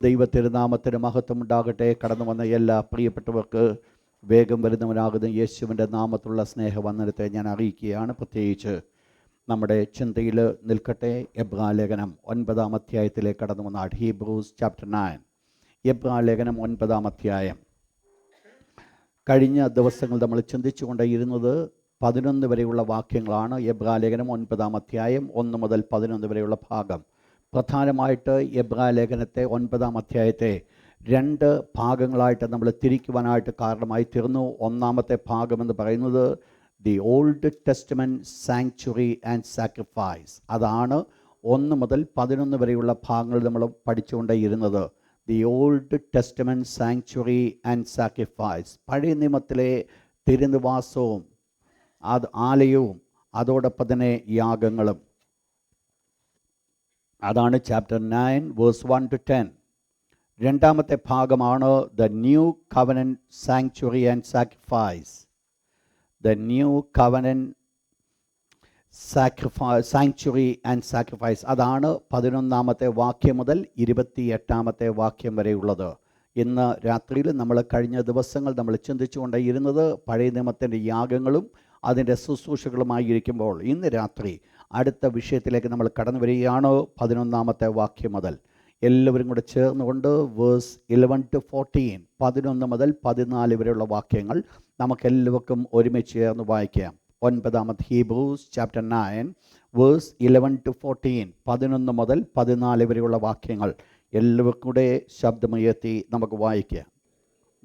ദൈവത്തിരുനാമത്തിന് മഹത്വമുണ്ടാകട്ടെ. കടന്നു വന്ന എല്ലാ പ്രിയപ്പെട്ടവർക്ക് വേഗം വരുന്നവനാകുന്ന യേശുവിൻ്റെ നാമത്തിലുള്ള സ്നേഹവന്ദനത്തെ ഞാൻ അറിയിക്കുകയാണ്. പ്രത്യേകിച്ച് നമ്മുടെ ചിന്തയിൽ നിൽക്കട്ടെ എബ്രായലേഖനം 9-ാം അധ്യായത്തിലേക്ക് കടന്നു വന്ന ഹീബ്രൂസ് ചാപ്റ്റർ 9. എബ്രായലേഖനം 9-ാം അധ്യായം. കഴിഞ്ഞ ദിവസങ്ങൾ നമ്മൾ ചിന്തിച്ചുകൊണ്ടേയിരുന്നത് 11 വരെയുള്ള വാക്യങ്ങളാണ്. എബ്രായലേഖനം 9-ാം അധ്യായം 1 മുതൽ 11 വരെയുള്ള ഭാഗം. പ്രധാനമായിട്ട് എബ്രായലേഖനത്തെ 9-ാം അധ്യായത്തെ 2 ഭാഗങ്ങളായിട്ട് നമ്മൾ തിരിക്കുവാനായിട്ട് കാരണമായി തീർന്നു. ഒന്നാമത്തെ ഭാഗമെന്ന് പറയുന്നത് the old testament sanctuary and sacrifice. അതാണ് 1 മുതൽ 11 വരെയുള്ള ഭാഗങ്ങൾ നമ്മൾ പഠിച്ചുകൊണ്ടേയിരുന്നത്. The old testament sanctuary and sacrifice, പഴയ നിയമത്തിലെ തിരുനിവാസവും ആലയവും അതോടൊപ്പം തന്നെ യാഗങ്ങളും. അതാണ് ചാപ്റ്റർ 9 വേഴ്സ് 1 to 10. രണ്ടാമത്തെ ഭാഗമാണ് the new covenant sanctuary and sacrifice. The new covenant sanctuary and sacrifice. അതാണ് 11-ാമത്തെ വാക്യം മുതൽ 28-ാമത്തെ വാക്യം വരെയുള്ളത്. ഇന്ന് രാത്രിയിൽ നമ്മൾ കഴിഞ്ഞ ദിവസങ്ങൾ നമ്മൾ ചിന്തിച്ചുകൊണ്ടേയിരുന്നത് പഴയ നിയമത്തിൻ്റെ യാഗങ്ങളും അതിൻ്റെ ശുശ്രൂഷകളുമായിരിക്കുമ്പോൾ ഇന്ന് രാത്രി അടുത്ത വിഷയത്തിലേക്ക് നമ്മൾ കടന്നു വരികയാണ്. 11-ാമത്തെ വാക്യം മുതൽ എല്ലാവരും കൂടെ ചേർന്നുകൊണ്ട് വേഴ്സ് 11 to 14, 11 മുതൽ 14 വരെയുള്ള വാക്യങ്ങൾ നമുക്കെല്ലാവർക്കും ഒരുമിച്ച് ചേർന്ന് വായിക്കാം. 9-ാമത്തെ ഹീബ്രൂസ് ചാപ്റ്റർ 9 വേഴ്സ് 11 to 14, 11 മുതൽ 14 വരെയുള്ള വാക്യങ്ങൾ എല്ലാവർക്കും കൂടെ ശബ്ദമുയർത്തി നമുക്ക് വായിക്കാം.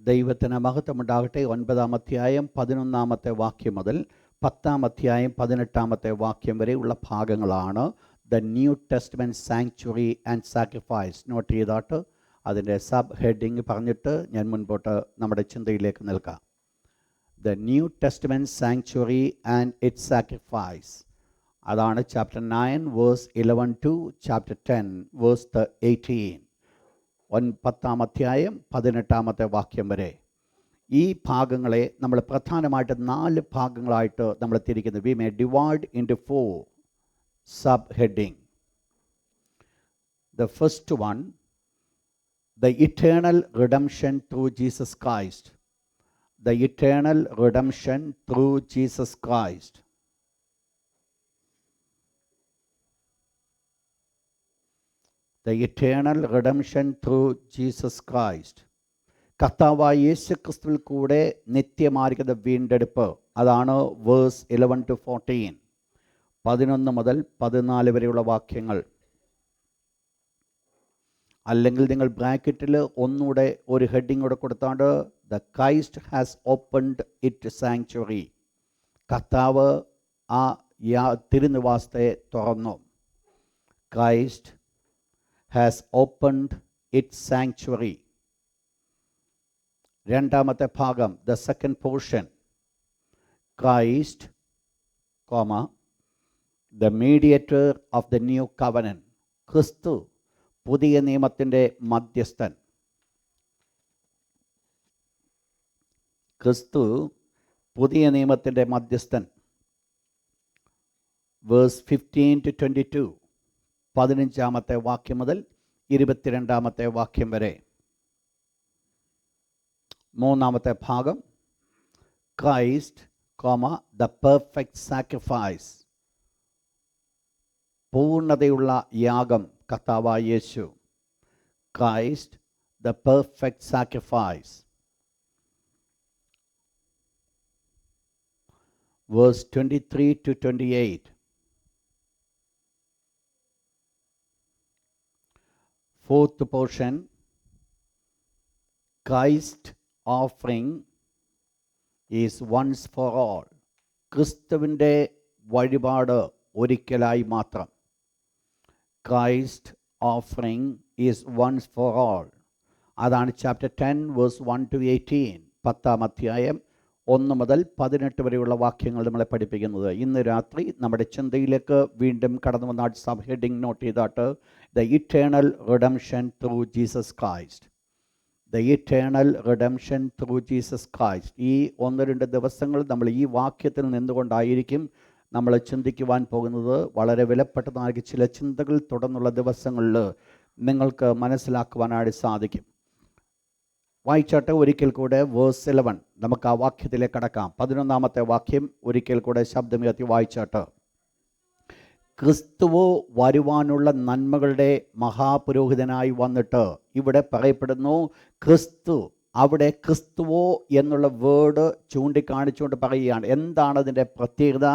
ദൈവത്തിന് മഹത്വമുണ്ടാകട്ടെ. 9-ാം അധ്യായം 11-ാമത്തെ വാക്യം മുതൽ 10-ാം അധ്യായം 18-ാമത്തെ വാക്യം വരെയുള്ള ഭാഗങ്ങളാണ് the new testament sanctuary and sacrifice. Note ചെയ്താട്ട് അതിൻ്റെ സബ് ഹെഡിങ് പറഞ്ഞിട്ട് ഞാൻ മുൻപോട്ട് നമ്മുടെ ചിന്തയിലേക്ക് നിൽക്കാം. The new testament sanctuary and its sacrifice. അതാണ് chapter 9 verse 11 to chapter 10 verse 18. 10-ാം അധ്യായം 18-ാമത്തെ വാക്യം വരെ ഈ ഭാഗങ്ങളെ നമ്മൾ പ്രധാനമായിട്ട് 4 ഭാഗങ്ങളായിട്ട് നമ്മൾ തിരിക്കുന്നു. We may divide in to 4 sub heading. The first one, the eternal redemption through Jesus Christ. The eternal redemption through Jesus Christ. The eternal redemption through Jesus Christ. കർത്താവായ യേശുക്രിസ്തുവിൽ കൂടെ നിത്യമായിരിക്കുന്ന വീണ്ടെടുപ്പ്. അതാണ് വേഴ്സ് 11 to 14, 11 മുതൽ 14 വരെയുള്ള വാക്യങ്ങൾ. അല്ലെങ്കിൽ നിങ്ങൾ ബ്രാക്കറ്റിൽ ഒന്നുകൂടെ ഒരു ഹെഡിങ് കൂടെ കൊടുത്താണ്ട് the Christ has opened it sanctuary. കർത്താവ് ആ തിരുനിവാസത്തെ തുറന്നു. Christ has opened its sanctuary. രണ്ടാമത്തെ ഭാഗം, the second portion, Christ, the mediator of the new covenant. ക്രിസ്തു പുതിയ നിയമത്തിൻ്റെ മധ്യസ്ഥൻ. ക്രിസ്തു പുതിയ നിയമത്തിൻ്റെ മധ്യസ്ഥൻ. വേഴ്സ് 15 to 22, 15-ാമത്തെ വാക്യം മുതൽ 22-ാമത്തെ വാക്യം വരെ. മൂന്നാമത്തെ ഭാഗം, ക്രൈസ്റ്റ്, ദ പെർഫെക്റ്റ് സാക്രിഫൈസ്. പൂർണ്ണതയുള്ള യാഗം കർത്താവായ യേശു. Christ, the perfect sacrifice. Verse 23 to 28. Fourth portion, Christ offering is once for all. ക്രിസ്തുവിൻ്റെ വഴിപാട് ഒരിക്കലായി മാത്രം. Christ offering is once for all. അതാണ് ചാപ്റ്റർ 10 വേഴ്സ് 1 to 18. 10-ാം അധ്യായം 1 മുതൽ 18 വരെയുള്ള വാക്യങ്ങൾ നമ്മളെ പഠിപ്പിക്കുന്നത്. ഇന്ന് രാത്രി നമ്മുടെ ചിന്തയിലേക്ക് വീണ്ടും കടന്നു വന്ന സബ് ഹെഡിങ് നോട്ട് ചെയ്താട്ട് the eternal redemption through Jesus Christ. The eternal redemption through Jesus Christ. ഈ 1-2 ദിവസങ്ങൾ നമ്മൾ ഈ വാക്യത്തിൽ നിന്നുകൊണ്ടായിരിക്കും നമ്മൾ ചിന്തിക്കുവാൻ പോകുന്നത്. വളരെ വിലപ്പെട്ടതായ ചില ചിന്തകൾ തുടർന്നുള്ള ദിവസങ്ങളിൽ നിങ്ങൾക്ക് മനസ്സിലാക്കുവാനായിട്ട് സാധിക്കും. വായിച്ചാട്ടെ ഒരിക്കൽ കൂടെ വേഴ്സ് 11, നമുക്ക് ആ വാക്യത്തിലേക്ക് കടക്കാം. 11-ാമത്തെ വാക്യം ഒരിക്കൽ കൂടെ ശബ്ദമുയർത്തി വായിച്ചാട്ടെ. ക്രിസ്തുവോ വരുവാനുള്ള നന്മകളുടെ മഹാപുരോഹിതനായി വന്നിട്ട്, ഇവിടെ പറയപ്പെടുന്നു ക്രിസ്തു, അവിടെ ക്രിസ്തുവോ എന്നുള്ള വേർഡ് ചൂണ്ടിക്കാണിച്ചുകൊണ്ട് പറയുകയാണ്. എന്താണ് അതിൻ്റെ പ്രത്യേകത?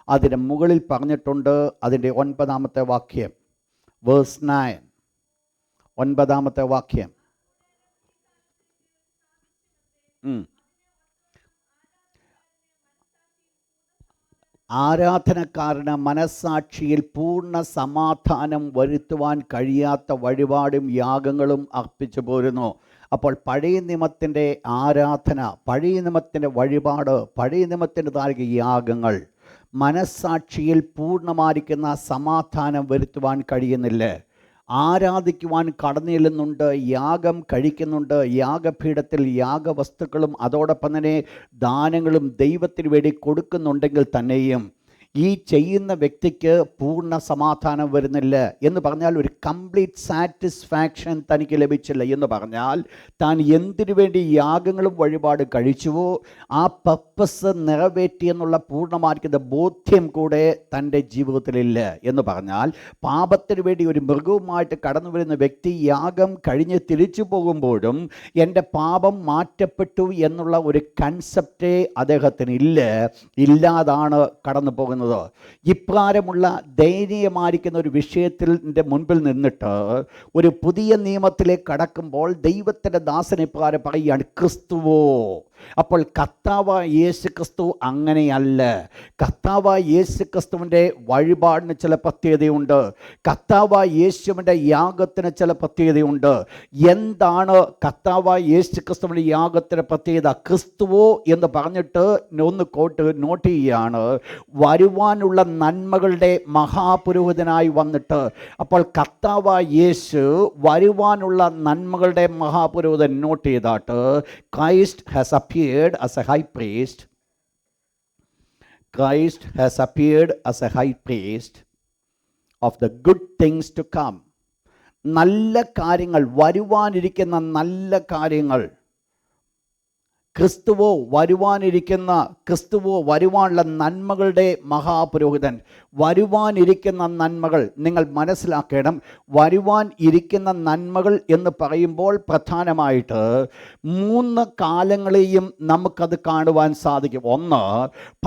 അതിൻ്റെ മുകളിൽ പറഞ്ഞിട്ടുണ്ട്. അതിൻ്റെ 9-ാമത്തെ വാക്യം, വേഴ്സ് 9, 9-ാമത്തെ വാക്യം. ആരാധനക്കാരന് മനസ്സാക്ഷിയിൽ പൂർണ്ണ സമാധാനം വരുത്തുവാൻ കഴിയാത്ത വഴിപാടും യാഗങ്ങളും അർപ്പിച്ചു പോരുന്നു. അപ്പോൾ പഴയ നിയമത്തിൻ്റെ ആരാധന, പഴയ നിയമത്തിൻ്റെ വഴിപാട്, പഴയ നിയമത്തിൻ്റെതായ യാഗങ്ങൾ മനസ്സാക്ഷിയിൽ പൂർണ്ണമായിരിക്കുന്ന സമാധാനം വരുത്തുവാൻ കഴിയുന്നില്ല. ആരാധിക്കുവാൻ കടന്നു ചെല്ലുന്നുണ്ട്, യാഗം കഴിക്കുന്നുണ്ട്, യാഗപീഠത്തിൽ യാഗവസ്തുക്കളും അതോടൊപ്പം തന്നെ ദാനങ്ങളും ദൈവത്തിന് വേണ്ടി കൊടുക്കുന്നുണ്ടെങ്കിൽ തന്നെയും ഈ ചെയ്യുന്ന വ്യക്തിക്ക് പൂർണ്ണ സമാധാനം വരുന്നില്ല. എന്ന് പറഞ്ഞാൽ ഒരു കംപ്ലീറ്റ് സാറ്റിസ്ഫാക്ഷൻ തനിക്ക് ലഭിച്ചില്ല. എന്ന് പറഞ്ഞാൽ താൻ എന്തിനു വേണ്ടി യാഗങ്ങളും വഴിപാട് കഴിച്ചുവോ ആ പർപ്പസ് നിറവേറ്റിയെന്നുള്ള പൂർണ്ണമായിരിക്കുന്ന ബോധ്യം കൂടെ തൻ്റെ ജീവിതത്തിലില്ല. എന്ന് പറഞ്ഞാൽ പാപത്തിന് വേണ്ടി ഒരു മൃഗവുമായിട്ട് കടന്നു വരുന്ന വ്യക്തി യാഗം കഴിഞ്ഞ് തിരിച്ചു പോകുമ്പോഴും എൻ്റെ പാപം മാറ്റപ്പെട്ടു എന്നുള്ള ഒരു കൺസെപ്റ്റേ അദ്ദേഹത്തിന് ഇല്ലാതാണ് കടന്നു പോകുന്നത്. ഇപ്രകാരമുള്ള ദയനീയമായിരിക്കുന്ന ഒരു വിഷയത്തിൻ്റെ മുൻപിൽ നിന്നിട്ട് ഒരു പുതിയ നിയമത്തിലേക്ക് കടക്കുമ്പോൾ ദൈവത്തിൻ്റെ ദാസൻ ഇപ്രകാരം പറയുകയാണ്, ക്രിസ്തുവോ. അപ്പോൾ കർത്താവായ യേശു ക്രിസ്തു അങ്ങനെയല്ല. കർത്താവായ യേശു ക്രിസ്തുവിൻ്റെ വഴിപാടിന് ചില പ്രത്യേകതയുണ്ട്. കർത്താവായ യേശുവിൻ്റെ യാഗത്തിന് ചില പ്രത്യേകതയുണ്ട്. എന്താണ് കർത്താവായ യേശു ക്രിസ്തുവിൻ്റെ യാഗത്തിന് പ്രത്യേകത? ക്രിസ്തുവോ എന്ന് പറഞ്ഞിട്ട് ഒന്ന് നോട്ട് ചെയ്യുകയാണ്, വരുവാനുള്ള നന്മകളുടെ മഹാപുരോഹിതനായി വന്നിട്ട്. അപ്പോൾ കർത്താവായ യേശു വരുവാനുള്ള നന്മകളുടെ മഹാപുരോഹിതൻ. നോട്ട് ചെയ്താട്ട്, Christ has appeared as a high priest. Christ has appeared as a high priest of the good things to come. നല്ല കാര്യങ്ങൾ, വരുവാനിരിക്കുന്ന നല്ല കാര്യങ്ങൾ. ക്രിസ്തുവോ വരുവാനുള്ള നന്മകളുടെ മഹാപുരോഹിതൻ. വരുവാനിരിക്കുന്ന നന്മകൾ നിങ്ങൾ മനസ്സിലാക്കണം. വരുവാൻ ഇരിക്കുന്ന നന്മകൾ എന്ന് പറയുമ്പോൾ പ്രധാനമായിട്ട് 3 കാലങ്ങളെയും നമുക്കത് കാണുവാൻ സാധിക്കും. ഒന്ന്,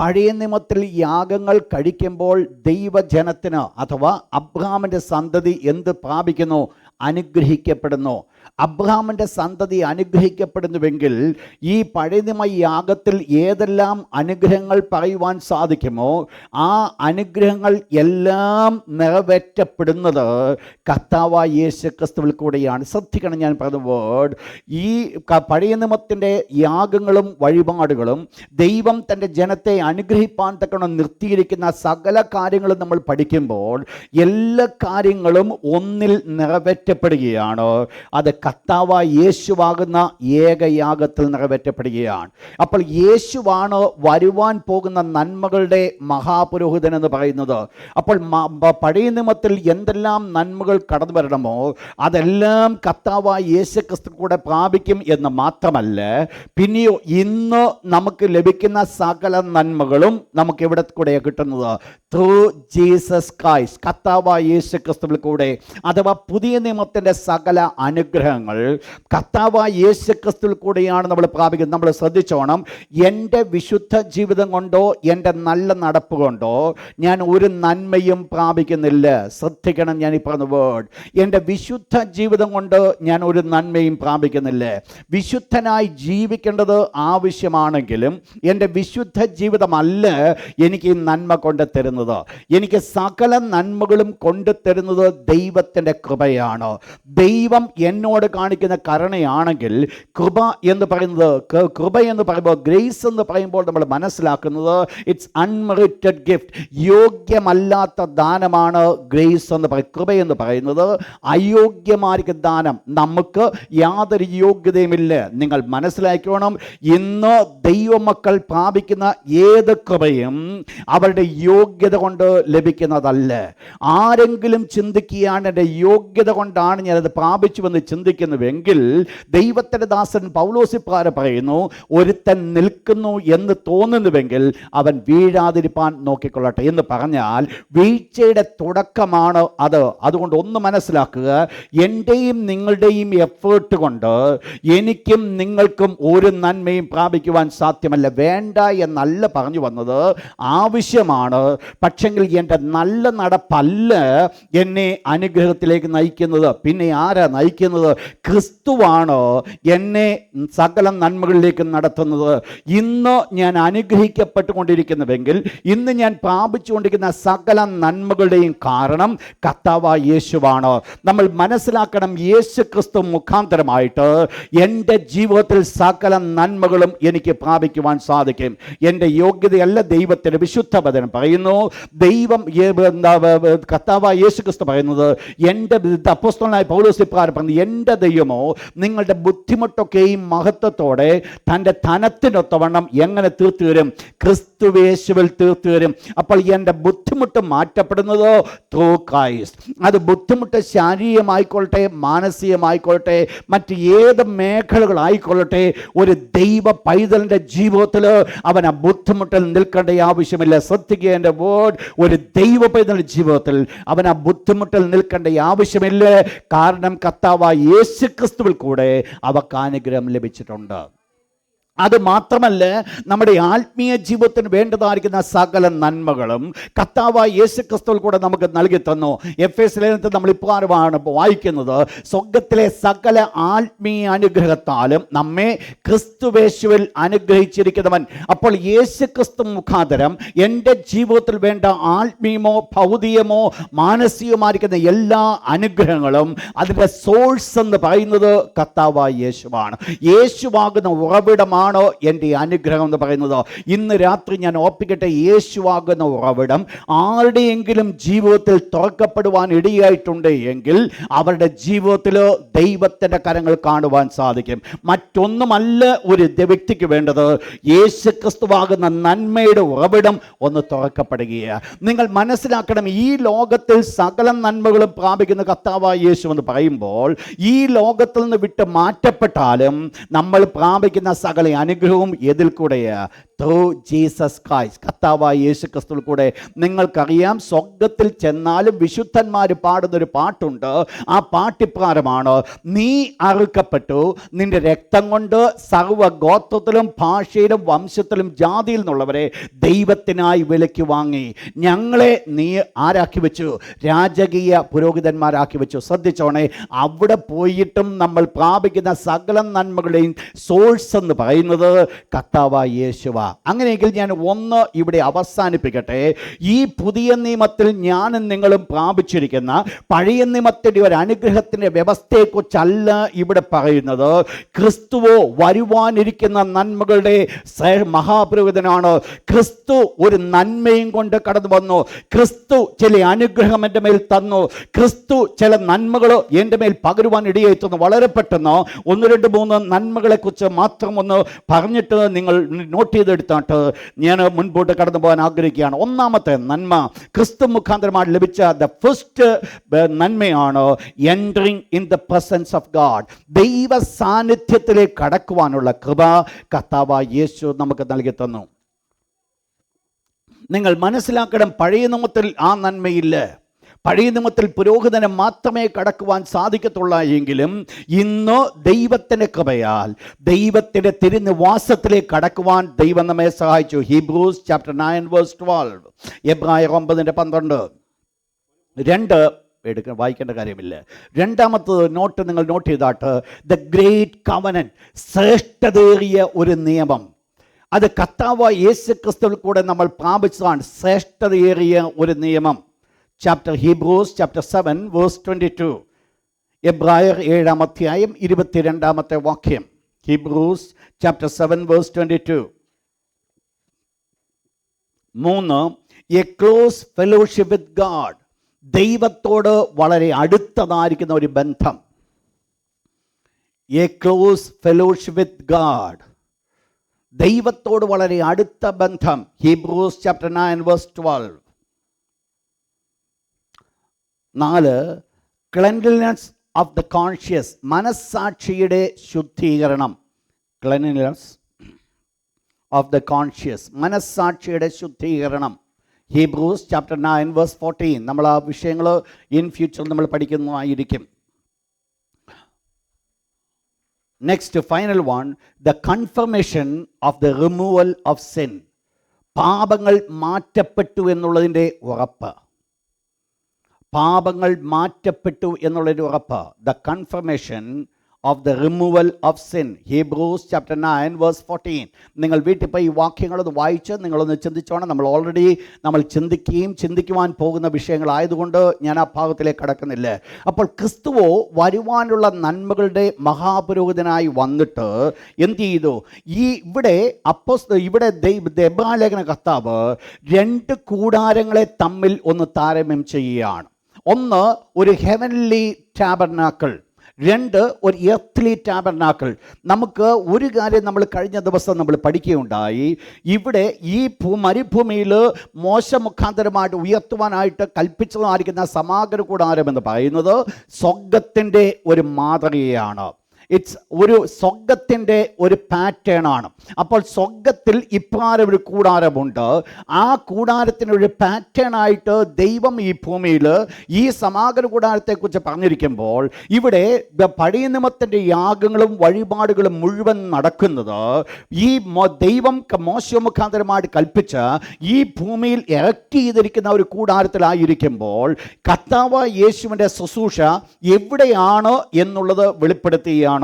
പഴയ നിയമത്തിൽ യാഗങ്ങൾ കഴിക്കുമ്പോൾ ദൈവജനത്തിന് അഥവാ അബ്രഹാമിൻ്റെ സന്തതി എന്ത് പ്രാപിക്കുന്നു? അനുഗ്രഹിക്കപ്പെടുന്നു. അബ്രഹാമിൻ്റെ സന്തതി അനുഗ്രഹിക്കപ്പെടുന്നുവെങ്കിൽ ഈ പഴയ നിയമ യാഗത്തിൽ ഏതെല്ലാം അനുഗ്രഹങ്ങൾ പറയുവാൻ സാധിക്കുമോ ആ അനുഗ്രഹങ്ങൾ എല്ലാം നിറവേറ്റപ്പെടുന്നത് കർത്താവായ യേശു ക്രിസ്തുവിൽ കൂടെയാണ്. ശ്രദ്ധിക്കണം, ഞാൻ പറഞ്ഞ വേർഡ്. ഈ പഴയ നിയമത്തിൻ്റെ യാഗങ്ങളും വഴിപാടുകളും ദൈവം തൻ്റെ ജനത്തെ അനുഗ്രഹിപ്പാൻ തക്കണം നിർത്തിയിരിക്കുന്ന സകല കാര്യങ്ങളും നമ്മൾ പഠിക്കുമ്പോൾ എല്ലാ കാര്യങ്ങളും ഒന്നിൽ നിറവേറ്റപ്പെടുകയാണ്. അത് കർത്താവായ യേശുവാകുന്ന ഏകയാഗത്തിൽ നിറവേറ്റപ്പെടുകയാണ്. അപ്പോൾ യേശുവാണ് വരുവാൻ പോകുന്ന നന്മകളുടെ മഹാപുരോഹിതൻ എന്ന് പറയുന്നത്. അപ്പോൾ പഴയ നിയമത്തിൽ എന്തെല്ലാം നന്മകൾ കടന്നു വരണമോ അതെല്ലാം കർത്താവായ യേശു ക്രിസ്തു കൂടെ പ്രാപിക്കും എന്ന് മാത്രമല്ല, പിന്നെയോ ഇന്ന് നമുക്ക് ലഭിക്കുന്ന സകല നന്മകളും നമുക്ക് എവിടെ കൂടെ കിട്ടുന്നത്? ത്രൂ ജീസസ് ക്രൈസ്റ്റ്, കർത്താവായ യേശു ക്രിസ്തുവിൽ കൂടെ. അഥവാ പുതിയ നിയമത്തിൻ്റെ സകല അനുഗ്രഹങ്ങൾ കർത്താവായ യേശു ക്രിസ്തുവിൽ കൂടെയാണ് നമ്മൾ പ്രാപിക്കുന്നത്. നമ്മൾ ശ്രദ്ധിച്ചോണം, എൻ്റെ വിശുദ്ധ ജീവിതം കൊണ്ടോ എൻ്റെ നല്ല നടപ്പ് കൊണ്ടോ ഞാൻ ഒരു നന്മയും പ്രാപിക്കുന്നില്ല. ശ്രദ്ധിക്കണം, ഞാൻ ഈ പറഞ്ഞ വേർഡ്. എൻ്റെ വിശുദ്ധ ജീവിതം കൊണ്ട് ഞാൻ ഒരു നന്മയും പ്രാപിക്കുന്നില്ല. വിശുദ്ധനായി ജീവിക്കേണ്ടത് ആവശ്യമാണെങ്കിലും എൻ്റെ വിശുദ്ധ ജീവിതമല്ല എനിക്ക് ഈ നന്മ കൊണ്ട് തരുന്നത്. എനിക്ക് സകല നന്മകളും കൊണ്ടു തരുന്നത് ദൈവത്തിൻ്റെ കൃപയാണ്. ദൈവം എന്നോട് കാണിക്കുന്ന കരുണയാണെങ്കിൽ കൃപ എന്ന് പറയുമ്പോൾ ഗ്രേസ് എന്ന് പറയുമ്പോൾ നമ്മൾ മനസ്സിലാക്കുന്നത് ഇറ്റ്സ് അൺമെറിറ്റഡ് ഗിഫ്റ്റ്. യോഗ്യമല്ലാത്ത ദാനമാണ് ഗ്രേസ് എന്ന് പറയുന്നത്. കൃപ എന്ന് പറയുന്നത് അയോഗ്യമായിരിക്കുന്ന ദാനം. നമുക്ക് യാതൊരു യോഗ്യതയുമില്ല. നിങ്ങൾ മനസ്സിലാക്കണം, ഇന്ന് ദൈവമക്കൾ പ്രാപിക്കുന്ന ഏത് കൃപയും അവരുടെ യോഗ്യത കൊണ്ട് ലഭിക്കുന്നതല്ല. ആരെങ്കിലും ചിന്തിക്കുകയാണ് എൻ്റെ യോഗ്യത കൊണ്ട് കണ്ടാണ് ഞാനത് പ്രാപിച്ചുവെന്ന് ചിന്തിക്കുന്നുവെങ്കിൽ ദൈവത്തിൻ്റെ ദാസൻ പൗലോസിപ്രകാരം പറയുന്നു, ഒരുത്തൻ നിൽക്കുന്നു എന്ന് തോന്നുന്നുവെങ്കിൽ അവൻ വീഴാതിരിപ്പാൻ നോക്കിക്കൊള്ളട്ടെ എന്ന് പറഞ്ഞാൽ വീഴ്ചയുടെ തുടക്കമാണ് അത്. അതുകൊണ്ട് ഒന്ന് മനസ്സിലാക്കുക, എൻ്റെയും നിങ്ങളുടെയും എഫേർട്ട് കൊണ്ട് എനിക്കും നിങ്ങൾക്കും ഒരു നന്മയും പ്രാപിക്കുവാൻ സാധ്യമല്ല. വേണ്ട എന്നല്ല പറഞ്ഞു വന്നത്, ആവശ്യമാണ്. പക്ഷെങ്കിൽ എൻ്റെ നല്ല നടപ്പല്ല എന്നെ അനുഗ്രഹത്തിലേക്ക് നയിക്കുന്നത്. പിന്നെ ആരാ നയിക്കുന്നത്? ക്രിസ്തുവാണ് എന്നെ സകല നന്മകളിലേക്ക് നടത്തുന്നത്. ഇന്ന് ഞാൻ അനുഗ്രഹിക്കപ്പെട്ടുകൊണ്ടിരിക്കുന്നുവെങ്കിൽ, ഇന്ന് ഞാൻ പ്രാപിച്ചുകൊണ്ടിരിക്കുന്ന സകല നന്മകളുടെയും കാരണം കർത്താവായ യേശുവാണ്. നമ്മൾ മനസ്സിലാക്കണം, യേശു ക്രിസ്തു മുഖാന്തരമായിട്ട് എൻ്റെ ജീവിതത്തിൽ സകല നന്മകളും എനിക്ക് പ്രാപിക്കുവാൻ സാധിക്കും. എൻ്റെ യോഗ്യതയല്ല, ദൈവത്തിൻ്റെ വിശുദ്ധ വചനം പറയുന്നു. ദൈവം കർത്താവായ യേശു ക്രിസ്തു പറയുന്നത്, എൻ്റെ അപ്പോസ്തലനായ പൗലോസ് ഇപ്രകാരം പറഞ്ഞു, എൻ്റെ ദൈവമോ നിങ്ങളുടെ ബുദ്ധിമുട്ടൊക്കെയും മഹത്വത്തോടെ തൻ്റെ ധനത്തിനൊത്തവണ്ണം എങ്ങനെ തീർത്തു തരും? ക്രിസ്തുവേശുവിൽ തീർത്തു തരും. അപ്പോൾ എൻ്റെ ബുദ്ധിമുട്ട് മാറ്റപ്പെടുന്നതോ ത്രൂ ക്രൈസ്റ്റ്. അത് ബുദ്ധിമുട്ട് ശാരീരികമായിക്കൊള്ളട്ടെ, മാനസികമായിക്കൊള്ളട്ടെ, മറ്റ് ഏത് മേഖലകളായിക്കൊള്ളട്ടെ, ഒരു ദൈവ പൈതലിൻ്റെ ജീവിതത്തിൽ അവൻ ആ ബുദ്ധിമുട്ടിൽ നിൽക്കേണ്ട ആവശ്യമില്ല. ശ്രദ്ധിക്കുക എൻ്റെ വേർഡ്, ഒരു ദൈവ പൈതലിൻ്റെ ജീവിതത്തിൽ അവൻ ആ ബുദ്ധിമുട്ടിൽ നിൽക്കേണ്ട ആവശ്യമില്ല. കാരണം കർത്താവായ യേശു ക്രിസ്തുവിൽ കൂടെ അവർക്ക് അനുഗ്രഹം ലഭിച്ചിട്ടുണ്ട്. അത് മാത്രമല്ല, നമ്മുടെ ആത്മീയ ജീവിതത്തിന് വേണ്ടതായിരിക്കുന്ന സകല നന്മകളും കർത്താവായ യേശു ക്രിസ്തുവിൽ കൂടെ നമുക്ക് നൽകി തന്നു. എഫേസ്യ ലേഖനത്തിൽ നമ്മൾ ഇപ്രകാരമാണ് വായിക്കുന്നത്, സ്വർഗ്ഗത്തിലെ സകല ആത്മീയ അനുഗ്രഹത്താലും നമ്മെ ക്രിസ്തുവേശുവിൽ അനുഗ്രഹിച്ചിരിക്കുന്നവൻ. അപ്പോൾ യേശു ക്രിസ്തു മുഖാന്തരം എൻ്റെ ജീവിതത്തിൽ വേണ്ട ആത്മീയമോ ഭൗതികമോ മാനസികമായിരിക്കുന്ന എല്ലാ അനുഗ്രഹങ്ങളും അതിൻ്റെ സോഴ്സ് എന്ന് പറയുന്നത് കർത്താവായ യേശുവാണ്. യേശുവാകുന്ന ഉറവിടമാണ് എൻ്റെ അനുഗ്രഹം എന്ന് പറയുന്നത്. ഇന്ന് രാത്രി ഞാൻ ഓർപ്പിക്കട്ടെ, യേശുവാകുന്ന ഉറവിടം ആരുടെയെങ്കിലും ജീവിതത്തിൽ തുറക്കപ്പെടുവാൻ ഇടയായിട്ടുണ്ട് എങ്കിൽ അവരുടെ ജീവിതത്തിൽ ദൈവത്തിൻ്റെ കരങ്ങൾ കാണുവാൻ സാധിക്കും. മറ്റൊന്നുമല്ല ഒരു വ്യക്തിക്ക് വേണ്ടത്, യേശു ക്രിസ്തുവാകുന്ന നന്മയുടെ ഉറവിടം ഒന്ന് തുറക്കപ്പെടുകയാണ്. നിങ്ങൾ മനസ്സിലാക്കണം, ഈ ലോകത്തിൽ സകല നന്മകളും പ്രാപിക്കുന്ന കർത്താവായ യേശു എന്ന് പറയുമ്പോൾ, ഈ ലോകത്തിൽ നിന്ന് വിട്ട് മാറ്റപ്പെട്ടാലും നമ്മൾ പ്രാപിക്കുന്ന സകല അനുഗ്രഹവും എതിൽ കൂടെയാ? ത്രൂ ജീസസ് ക്രൈസ്റ്റ്, കർത്താവായ യേശു ക്രിസ്തുവിൽ കൂടെ. നിങ്ങൾക്കറിയാം, സ്വർഗത്തിൽ ചെന്നാലും വിശുദ്ധന്മാർ പാടുന്നൊരു പാട്ടുണ്ട്. ആ പാട്ടിപ്രകാരമാണ്, നീ അറുക്കപ്പെട്ടു നിന്റെ രക്തം കൊണ്ട് സർവ്വ ഗോത്രത്തിലും ഭാഷയിലും വംശത്തിലും ജാതിയിൽ നിന്നുള്ളവരെ ദൈവത്തിനായി വിലയ്ക്ക് വാങ്ങി. ഞങ്ങളെ നീ ആരാക്കി വെച്ചു? രാജകീയ പുരോഹിതന്മാരാക്കി വെച്ചു. ശ്രദ്ധിച്ചോണേ, അവിടെ പോയിട്ടും നമ്മൾ പ്രാപിക്കുന്ന സകല നന്മകളുടെയും സോഴ്സ് എന്ന് പറയുന്നത് കർത്താവായ യേശുവ. അങ്ങനെയെങ്കിൽ ഞാൻ ഒന്ന് ഇവിടെ അവസാനിപ്പിക്കട്ടെ. ഈ പുതിയ നിയമത്തിൽ ഞാനും നിങ്ങളും പ്രാപിച്ചിരിക്കുന്ന പഴയ നിയമത്തിൻ്റെ ഒരു അനുഗ്രഹത്തിൻ്റെ വ്യവസ്ഥയെക്കുറിച്ചല്ല ഇവിടെ പറയുന്നത്. ക്രിസ്തുവോ വരുവാനിരിക്കുന്ന നന്മകളുടെ മഹാപുരോഹിതനാണ്. ക്രിസ്തു ഒരു നന്മയും കൊണ്ട് കടന്നു വന്നു. ക്രിസ്തു ചില അനുഗ്രഹം എൻ്റെ മേൽ തന്നു. ക്രിസ്തു ചില നന്മകൾ എൻ്റെ മേൽ പകരുവാൻ ഇടയായിത്തുന്നു. വളരെ പെട്ടെന്ന് 1, 2, 3 നന്മകളെക്കുറിച്ച് മാത്രം ഒന്ന് പറഞ്ഞിട്ട് നിങ്ങൾ നോട്ട് ചെയ്തെടുത്താട്ട് ഞാൻ മുൻപോട്ട് കടന്നു പോകാൻ ആഗ്രഹിക്കുകയാണ്. ഒന്നാമത്തെ നന്മ ക്രിസ്തു മുഖാന്തരമായി ലഭിച്ച ദ ഫസ്റ്റ് നന്മയാണ് entering in the presence of God. ദൈവ സാന്നിധ്യത്തിലേക്ക് കടക്കുവാനുള്ള കൃപ കർത്താവായ യേശു നമുക്ക് നൽകി തന്നു. നിങ്ങൾ മനസ്സിലാക്കണം, പഴയ നിയമത്തിൽ ആ നന്മയില്ല. പഴയ നിയമത്തിൽ പുരോഹിതന് മാത്രമേ കടക്കുവാൻ സാധിക്കത്തുള്ള എങ്കിലും ഇന്ന് ദൈവത്തിൻ്റെ കൃപയാൽ ദൈവത്തിൻ്റെ തിരുനിവാസത്തിലേക്ക് കടക്കുവാൻ ദൈവം നമ്മെ സഹായിച്ചു. ഹീബ്രൂസ് ചാപ്റ്റർ 9 വേഴ്സ് 12, എബ്രായർ 9:12. 2 വായിക്കേണ്ട കാര്യമില്ല. രണ്ടാമത്തത് നിങ്ങൾ നോട്ട് ചെയ്താട്ട്, ദ ഗ്രേറ്റ് കവനന്റ്, ശ്രേഷ്ഠതേറിയ ഒരു നിയമം. അത് കർത്താവായ യേശു ക്രിസ്തുവിൽ കൂടെ നമ്മൾ പ്രാപിച്ചതാണ്. ശ്രേഷ്ഠതയേറിയ ഒരു നിയമം. ഹീബ്രൂസ് ചാപ്റ്റർ 7 വേഴ്സ് 22, എബ്രായർ 7:22. Hebrews chapter 7 verse 22. 3, a close fellowship with God. ദൈവത്തോട് വളരെ അടുത്തതായിരിക്കുന്ന ഒരു ബന്ധം. A close fellowship with God, ദൈവത്തോട് വളരെ അടുത്ത ബന്ധം. Hebrews chapter 9 verse 12. 4, cleanliness of the conscience, മനസ്സാക്ഷിയുടെ ശുദ്ധീകരണം. ക്ലെൻലിനെസ് ഓഫ് ദ കോൺഷ്യസ്, മനസ്സാക്ഷിയുടെ ശുദ്ധീകരണം. Hebrews chapter 9 verse 14. നമ്മൾ ആ വിഷയങ്ങൾ ഇൻ ഫ്യൂച്ചർ നമ്മൾ പഠിക്കുന്നതായിരിക്കും. Next final one, the confirmation of the removal of sin. പാപങ്ങൾ മാറ്റപ്പെട്ടു എന്നുള്ളതിൻ്റെ ഉറപ്പ്. പാപങ്ങൾ മാറ്റപ്പെട്ടു എന്നുള്ളൊരു ഉറപ്പ്. The confirmation of the removal of sin. Hebrews chapter 9 verse 14. നിങ്ങൾ വീട്ടിൽ പോയി ഈ വാക്യങ്ങളൊന്ന് വായിച്ച് നിങ്ങളൊന്ന് ചിന്തിച്ചോണം. നമ്മൾ ചിന്തിക്കുവാൻ പോകുന്ന വിഷയങ്ങളായതുകൊണ്ട് ഞാൻ ആ ഭാഗത്തിലേക്ക് കടക്കുന്നില്ല. അപ്പോൾ ക്രിസ്തുവോ വരുവാനുള്ള നന്മകളുടെ മഹാപുരോഹിതനായി വന്നിട്ട് എന്ത് ചെയ്തു? ഇവിടെ എബ്രായലേഖന കർത്താവ് 2 കൂടാരങ്ങളെ തമ്മിൽ ഒന്ന് താരതമ്യം ചെയ്യുകയാണ്. ഒന്ന് ഒരു ഹെവൻലി ടാബർനാക്കിൾ, 2 ഒരു എർത്ത് ടാബർനാക്കിൾ. നമുക്ക് ഒരു കാര്യം നമ്മൾ കഴിഞ്ഞ ദിവസം നമ്മൾ പഠിക്കുകയുണ്ടായി. ഇവിടെ ഈ മരുഭൂമിയിൽ മോശ മുഖാന്തരമായിട്ട് ഉയർത്തുവാനായിട്ട് കൽപ്പിച്ചതായിരിക്കുന്ന സമാഗമന കൂടാരം എന്ന് പറയുന്നത് സ്വർഗത്തിൻ്റെ ഒരു മാതൃകയാണ്. ഒരു സ്വർഗത്തിൻ്റെ ഒരു പാറ്റേൺ ആണ്. അപ്പോൾ സ്വർഗത്തിൽ ഇപ്രകാരം ഒരു കൂടാരമുണ്ട്. ആ കൂടാരത്തിനൊരു പാറ്റേൺ ആയിട്ട് ദൈവം ഈ ഭൂമിയിൽ ഈ സമാഗമന കൂടാരത്തെക്കുറിച്ച് പറഞ്ഞിരിക്കുമ്പോൾ ഇവിടെ പഴയ നിയമത്തിൻ്റെ യാഗങ്ങളും വഴിപാടുകളും മുഴുവൻ നടക്കുന്നത് ഈ ദൈവം മോശ മുഖാന്തരമായിട്ട് കൽപ്പിച്ച ഈ ഭൂമിയിൽ ഇറക്കി ചെയ്തിരിക്കുന്ന ഒരു കൂടാരത്തിലായിരിക്കുമ്പോൾ കർത്താവായ യേശുവിൻ്റെ ശുശ്രൂഷ എവിടെയാണ് എന്നുള്ളത് വെളിപ്പെടുത്തുകയാണ്.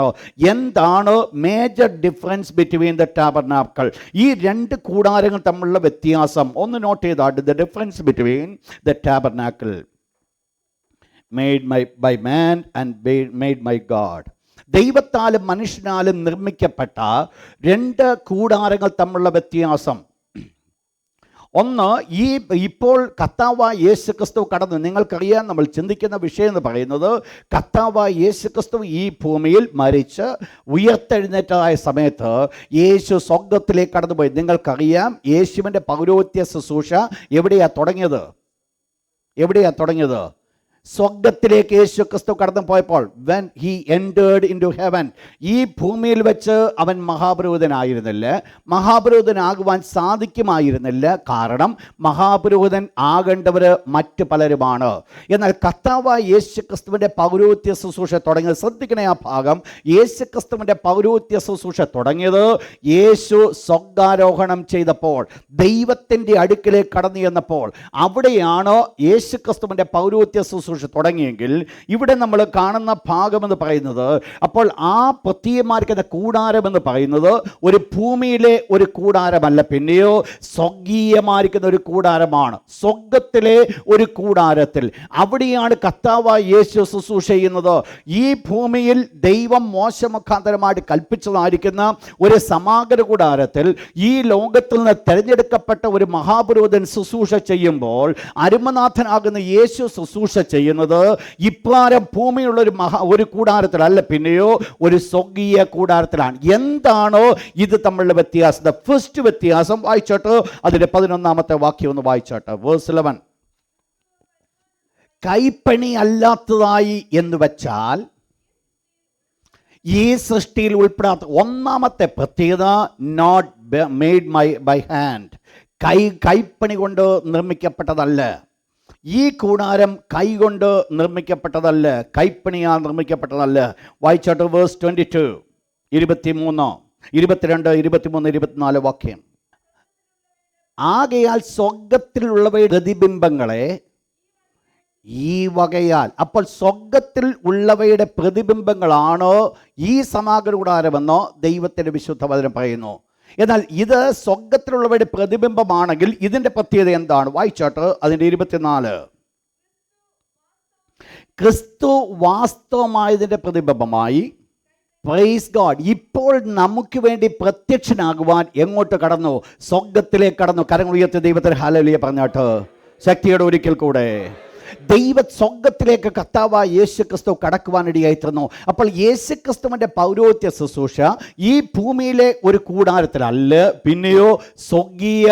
എന്താണ് major difference between the tabernacle? ഈ 2 കൂടാരങ്ങൾ തമ്മിലുള്ള വ്യത്യാസം ഒന്ന് നോട്ട് ചെയ്താട്ട്. The difference between the tabernacle made by man and made by God. ദൈവത്താലും മനുഷ്യനാലും നിർമ്മിക്കപ്പെട്ട 2 കൂടാരങ്ങൾ തമ്മിലുള്ള വ്യത്യാസം. ഒന്ന്, ഇപ്പോൾ കർത്താവായ യേശു ക്രിസ്തു കടന്നു. നിങ്ങൾക്കറിയാം, നമ്മൾ ചിന്തിക്കുന്ന വിഷയം എന്ന് പറയുന്നത് കർത്താവായ യേശു ക്രിസ്തു ഈ ഭൂമിയിൽ മരിച്ച് ഉയർത്തെഴുന്നേറ്റതായ സമയത്ത് യേശു സ്വർഗത്തിലേക്ക് കടന്നുപോയി. നിങ്ങൾക്കറിയാം, യേശുവിൻ്റെ പൗരോഹിത്യ ശുശ്രൂഷ എവിടെയാണ് തുടങ്ങിയത്? സ്വർഗത്തിലേക്ക് യേശു ക്രിസ്തു കടന്നു പോയപ്പോൾ, when he entered into heaven, ഈ ഭൂമിയിൽ വെച്ച് അവൻ മഹാപുരോഹിതനായിരുന്നില്ല. മഹാപുരോഹിതനാകുവാൻ സാധിക്കുമായിരുന്നില്ല. കാരണം മഹാപുരോഹിതൻ ആകേണ്ടവർ മറ്റു പലരുമാണ്. എന്നാൽ കർത്താവായ യേശു ക്രിസ്തുവിൻ്റെ പൗരോഹിത്യ ശുശ്രൂഷ തുടങ്ങിയത്, ശ്രദ്ധിക്കണേ ആ ഭാഗം, യേശു ക്രിസ്തുവിൻ്റെ പൗരോഹിത്യ ശുശ്രൂഷ തുടങ്ങിയത് യേശു സ്വർഗാരോഹണം ചെയ്തപ്പോൾ, ദൈവത്തിൻ്റെ അടുക്കിലേക്ക് കടന്നു ചെന്നപ്പോൾ, അവിടെയാണ് യേശു ക്രിസ്തുവിൻ്റെ പൗരോഹിത്യ ശുശ്രൂഷ തുടങ്ങിയെങ്കിൽ ഇവിടെ നമ്മൾ കാണുന്ന ഭാഗമെന്ന് പറയുന്നത്, അപ്പോൾ ആ പ്രത്യയമായിരിക്കുന്ന കൂടാരം എന്ന് പറയുന്നത് ഒരു ഭൂമിയിലെ ഒരു കൂടാരമല്ല, പിന്നെയോ സ്വർഗീയമായിരിക്കുന്ന ഒരു കൂടാരമാണ്. സ്വർഗത്തിലെ ഒരു കൂടാരത്തിൽ അവിടെയാണ് കർത്താവായ യേശു ശുശ്രൂഷ ചെയ്യുന്നത്. ഈ ഭൂമിയിൽ ദൈവം മോശ മുഖാന്തരമായിട്ട് കൽപ്പിച്ചതായിരിക്കുന്ന ഒരു സമാഗമന കൂടാരത്തിൽ ഈ ലോകത്തിൽ നിന്ന് തിരഞ്ഞെടുക്കപ്പെട്ട ഒരു മഹാപുരോഹിതൻ ശുശ്രൂഷ ചെയ്യുമ്പോൾ അരുമനാഥനാകുന്ന യേശു ശുശ്രൂഷ ചെയ്യുന്നത് ഇപ്രകാരം ഭൂമിയുള്ള ഒരു കൂടാരത്തിലല്ല, പിന്നെയോ ഒരു സ്വർഗീയ കൂടാരത്തിലാണ്. എന്താണോ ഇത് തമ്മിലുള്ള വ്യത്യാസം? ദ ഫസ്റ്റ് വ്യത്യാസം വായിച്ചോട്ട്, അതിന്റെ 11ാമത്തെ വാക്യം ഒന്ന് വായിച്ചോട്ട്, വേഴ്സ് 11. കൈപ്പണി അല്ലാത്തതായി എന്ന് വെച്ചാൽ ഈ സൃഷ്ടിയിൽ ഉൾപ്പെടാത്ത ഒന്നാമത്തെ പ്രത്യേകത, നോട്ട് മെയ്ഡ് ബൈ ഹാൻഡ്. കൈപ്പണി കൊണ്ട് നിർമ്മിക്കപ്പെട്ടതല്ല. ഈ കൂടാരം കൈകൊണ്ട് നിർമ്മിക്കപ്പെട്ടതല്ല, കൈപ്പണിയാൽ നിർമ്മിക്കപ്പെട്ടതല്ല. വായിച്ചോട്ട് വേഴ്സ് 22, 23, 22, 23, 24 വാക്യം. ആകയാൽ സ്വർഗത്തിലുള്ളവയുടെ പ്രതിബിംബങ്ങളെ ഈ വകയാൽ. അപ്പോൾ സ്വർഗത്തിൽ ഉള്ളവയുടെ പ്രതിബിംബങ്ങളാണോ ഈ സമാഗമന കൂടാരമെന്നോ ദൈവത്തിൻ്റെ വിശുദ്ധ വചനം പറയുന്നു. എന്നാൽ ഇത് സ്വർഗത്തിലുള്ളവയുടെ പ്രതിബിംബമാണെങ്കിൽ ഇതിൻ്റെ പ്രത്യേകത എന്താണ്? വായിച്ചോട്ട് അതിൻ്റെ 24. ക്രിസ്തു വാസ്തവമായതിൻ്റെ പ്രതിബിംബമായി, പ്രൈസ് ഗോഡ്, ഇപ്പോൾ നമുക്ക് വേണ്ടി പ്രത്യക്ഷനാകുവാൻ എങ്ങോട്ട് കടന്നു? സ്വർഗത്തിലേക്ക് കടന്നു. കരങ്ങൾ ഉയർത്തി ദൈവത്തിന് ഹല്ലേലൂയ പറഞ്ഞാട്ട് ശക്തിയോടെ ഒരിക്കൽ കൂടെ. സ്വർഗത്തിലേക്ക് കർത്താവായ യേശു ക്രിസ്തു കടക്കുവാനിടയായിത്തീർന്നു. അപ്പോൾ യേശു ക്രിസ്തുവിൻ്റെ പൗരോഹിത്യ ശുശ്രൂഷ ഈ ഭൂമിയിലെ ഒരു കൂടാരത്തിലല്ല, പിന്നെയോ സ്വർഗീയ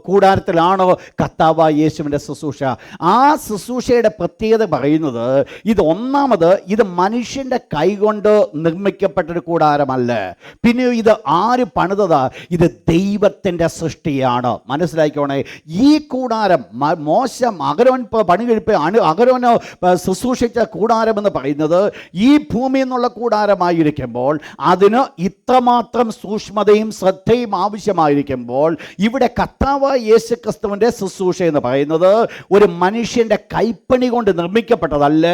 കൂടാരത്തിലാണോ കർത്താവായ യേശുവിൻ്റെ ശുശ്രൂഷ. ആ ശുശ്രൂഷയുടെ പ്രത്യേകത പറയുന്നത് ഇത് മനുഷ്യൻ്റെ കൈകൊണ്ട് നിർമ്മിക്കപ്പെട്ടൊരു കൂടാരമല്ല. പിന്നെ ഇത് ആര് പണിതതാ? ഇത് ദൈവത്തിൻ്റെ സൃഷ്ടിയാണ്. മനസ്സിലാക്കിക്കോണേ, ഈ കൂടാരം അഹരോൻ പണി കഴിപ്പ് അഹരോന് ശുശ്രൂഷിച്ച കൂടാരമെന്ന് പറയുന്നത് ഈ ഭൂമിയിൽ നിന്നുള്ള കൂടാരമായിരിക്കുമ്പോൾ അതിന് ഇത്രമാത്രം സൂക്ഷ്മതയും ശ്രദ്ധയും ആവശ്യമായിരിക്കുമ്പോൾ ഇവിടെ കർത്താവായ യേശു ക്രിസ്തുവിൻ്റെ ശുശ്രൂഷ എന്ന് പറയുന്നത് ഒരു മനുഷ്യൻ്റെ കൈപ്പണി കൊണ്ട് നിർമ്മിക്കപ്പെട്ടതല്ല.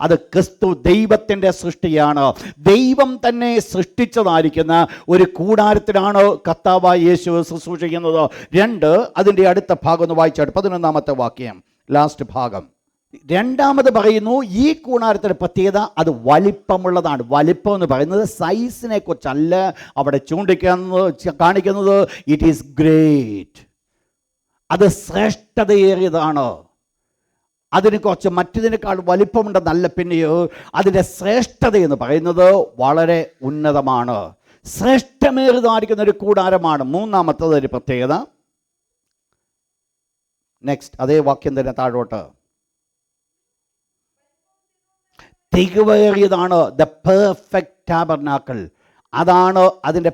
അത് ക്രിസ്തു ദൈവത്തിൻ്റെ സൃഷ്ടിയാണ്. ദൈവം തന്നെ സൃഷ്ടിച്ചതായിരിക്കുന്ന ഒരു കൂടാരത്തിലാണ് കർത്താവായ യേശു ശുശ്രൂഷിക്കുന്നത്. 2, അതിൻ്റെ അടുത്ത ഭാഗം ഒന്ന് വായിച്ചാട്ട് 11-ാമത്തെ വാക്യം, ലാസ്റ്റ് ഭാഗം. രണ്ടാമത് പറയുന്നു, ഈ കൂടാരത്തിൻ്റെ പ്രത്യേകത അത് വലിപ്പമുള്ളതാണ്. വലിപ്പം എന്ന് പറയുന്നത് സൈസിനെ കുറിച്ചല്ല അവിടെ കാണിക്കുന്നത്. It is great. അത് ശ്രേഷ്ഠതയേറിയതാണ്. അതിന് കുറച്ച് മറ്റതിനേക്കാൾ വലിപ്പമുണ്ടെന്നല്ല, പിന്നെയോ അതിൻ്റെ ശ്രേഷ്ഠത എന്ന് പറയുന്നത് വളരെ ഉന്നതമാണ്. ശ്രേഷ്ഠമേറിയതായിരിക്കുന്ന ഒരു കൂടാരമാണ്. 3-ാമത്തത് ഒരു പ്രത്യേകത. നെക്സ്റ്റ് അതേ വാക്യം തന്നെ താഴോട്ട്. തികവേറിയതാണ്. The perfect tabernacle. അതാണ് അതിൻ്റെ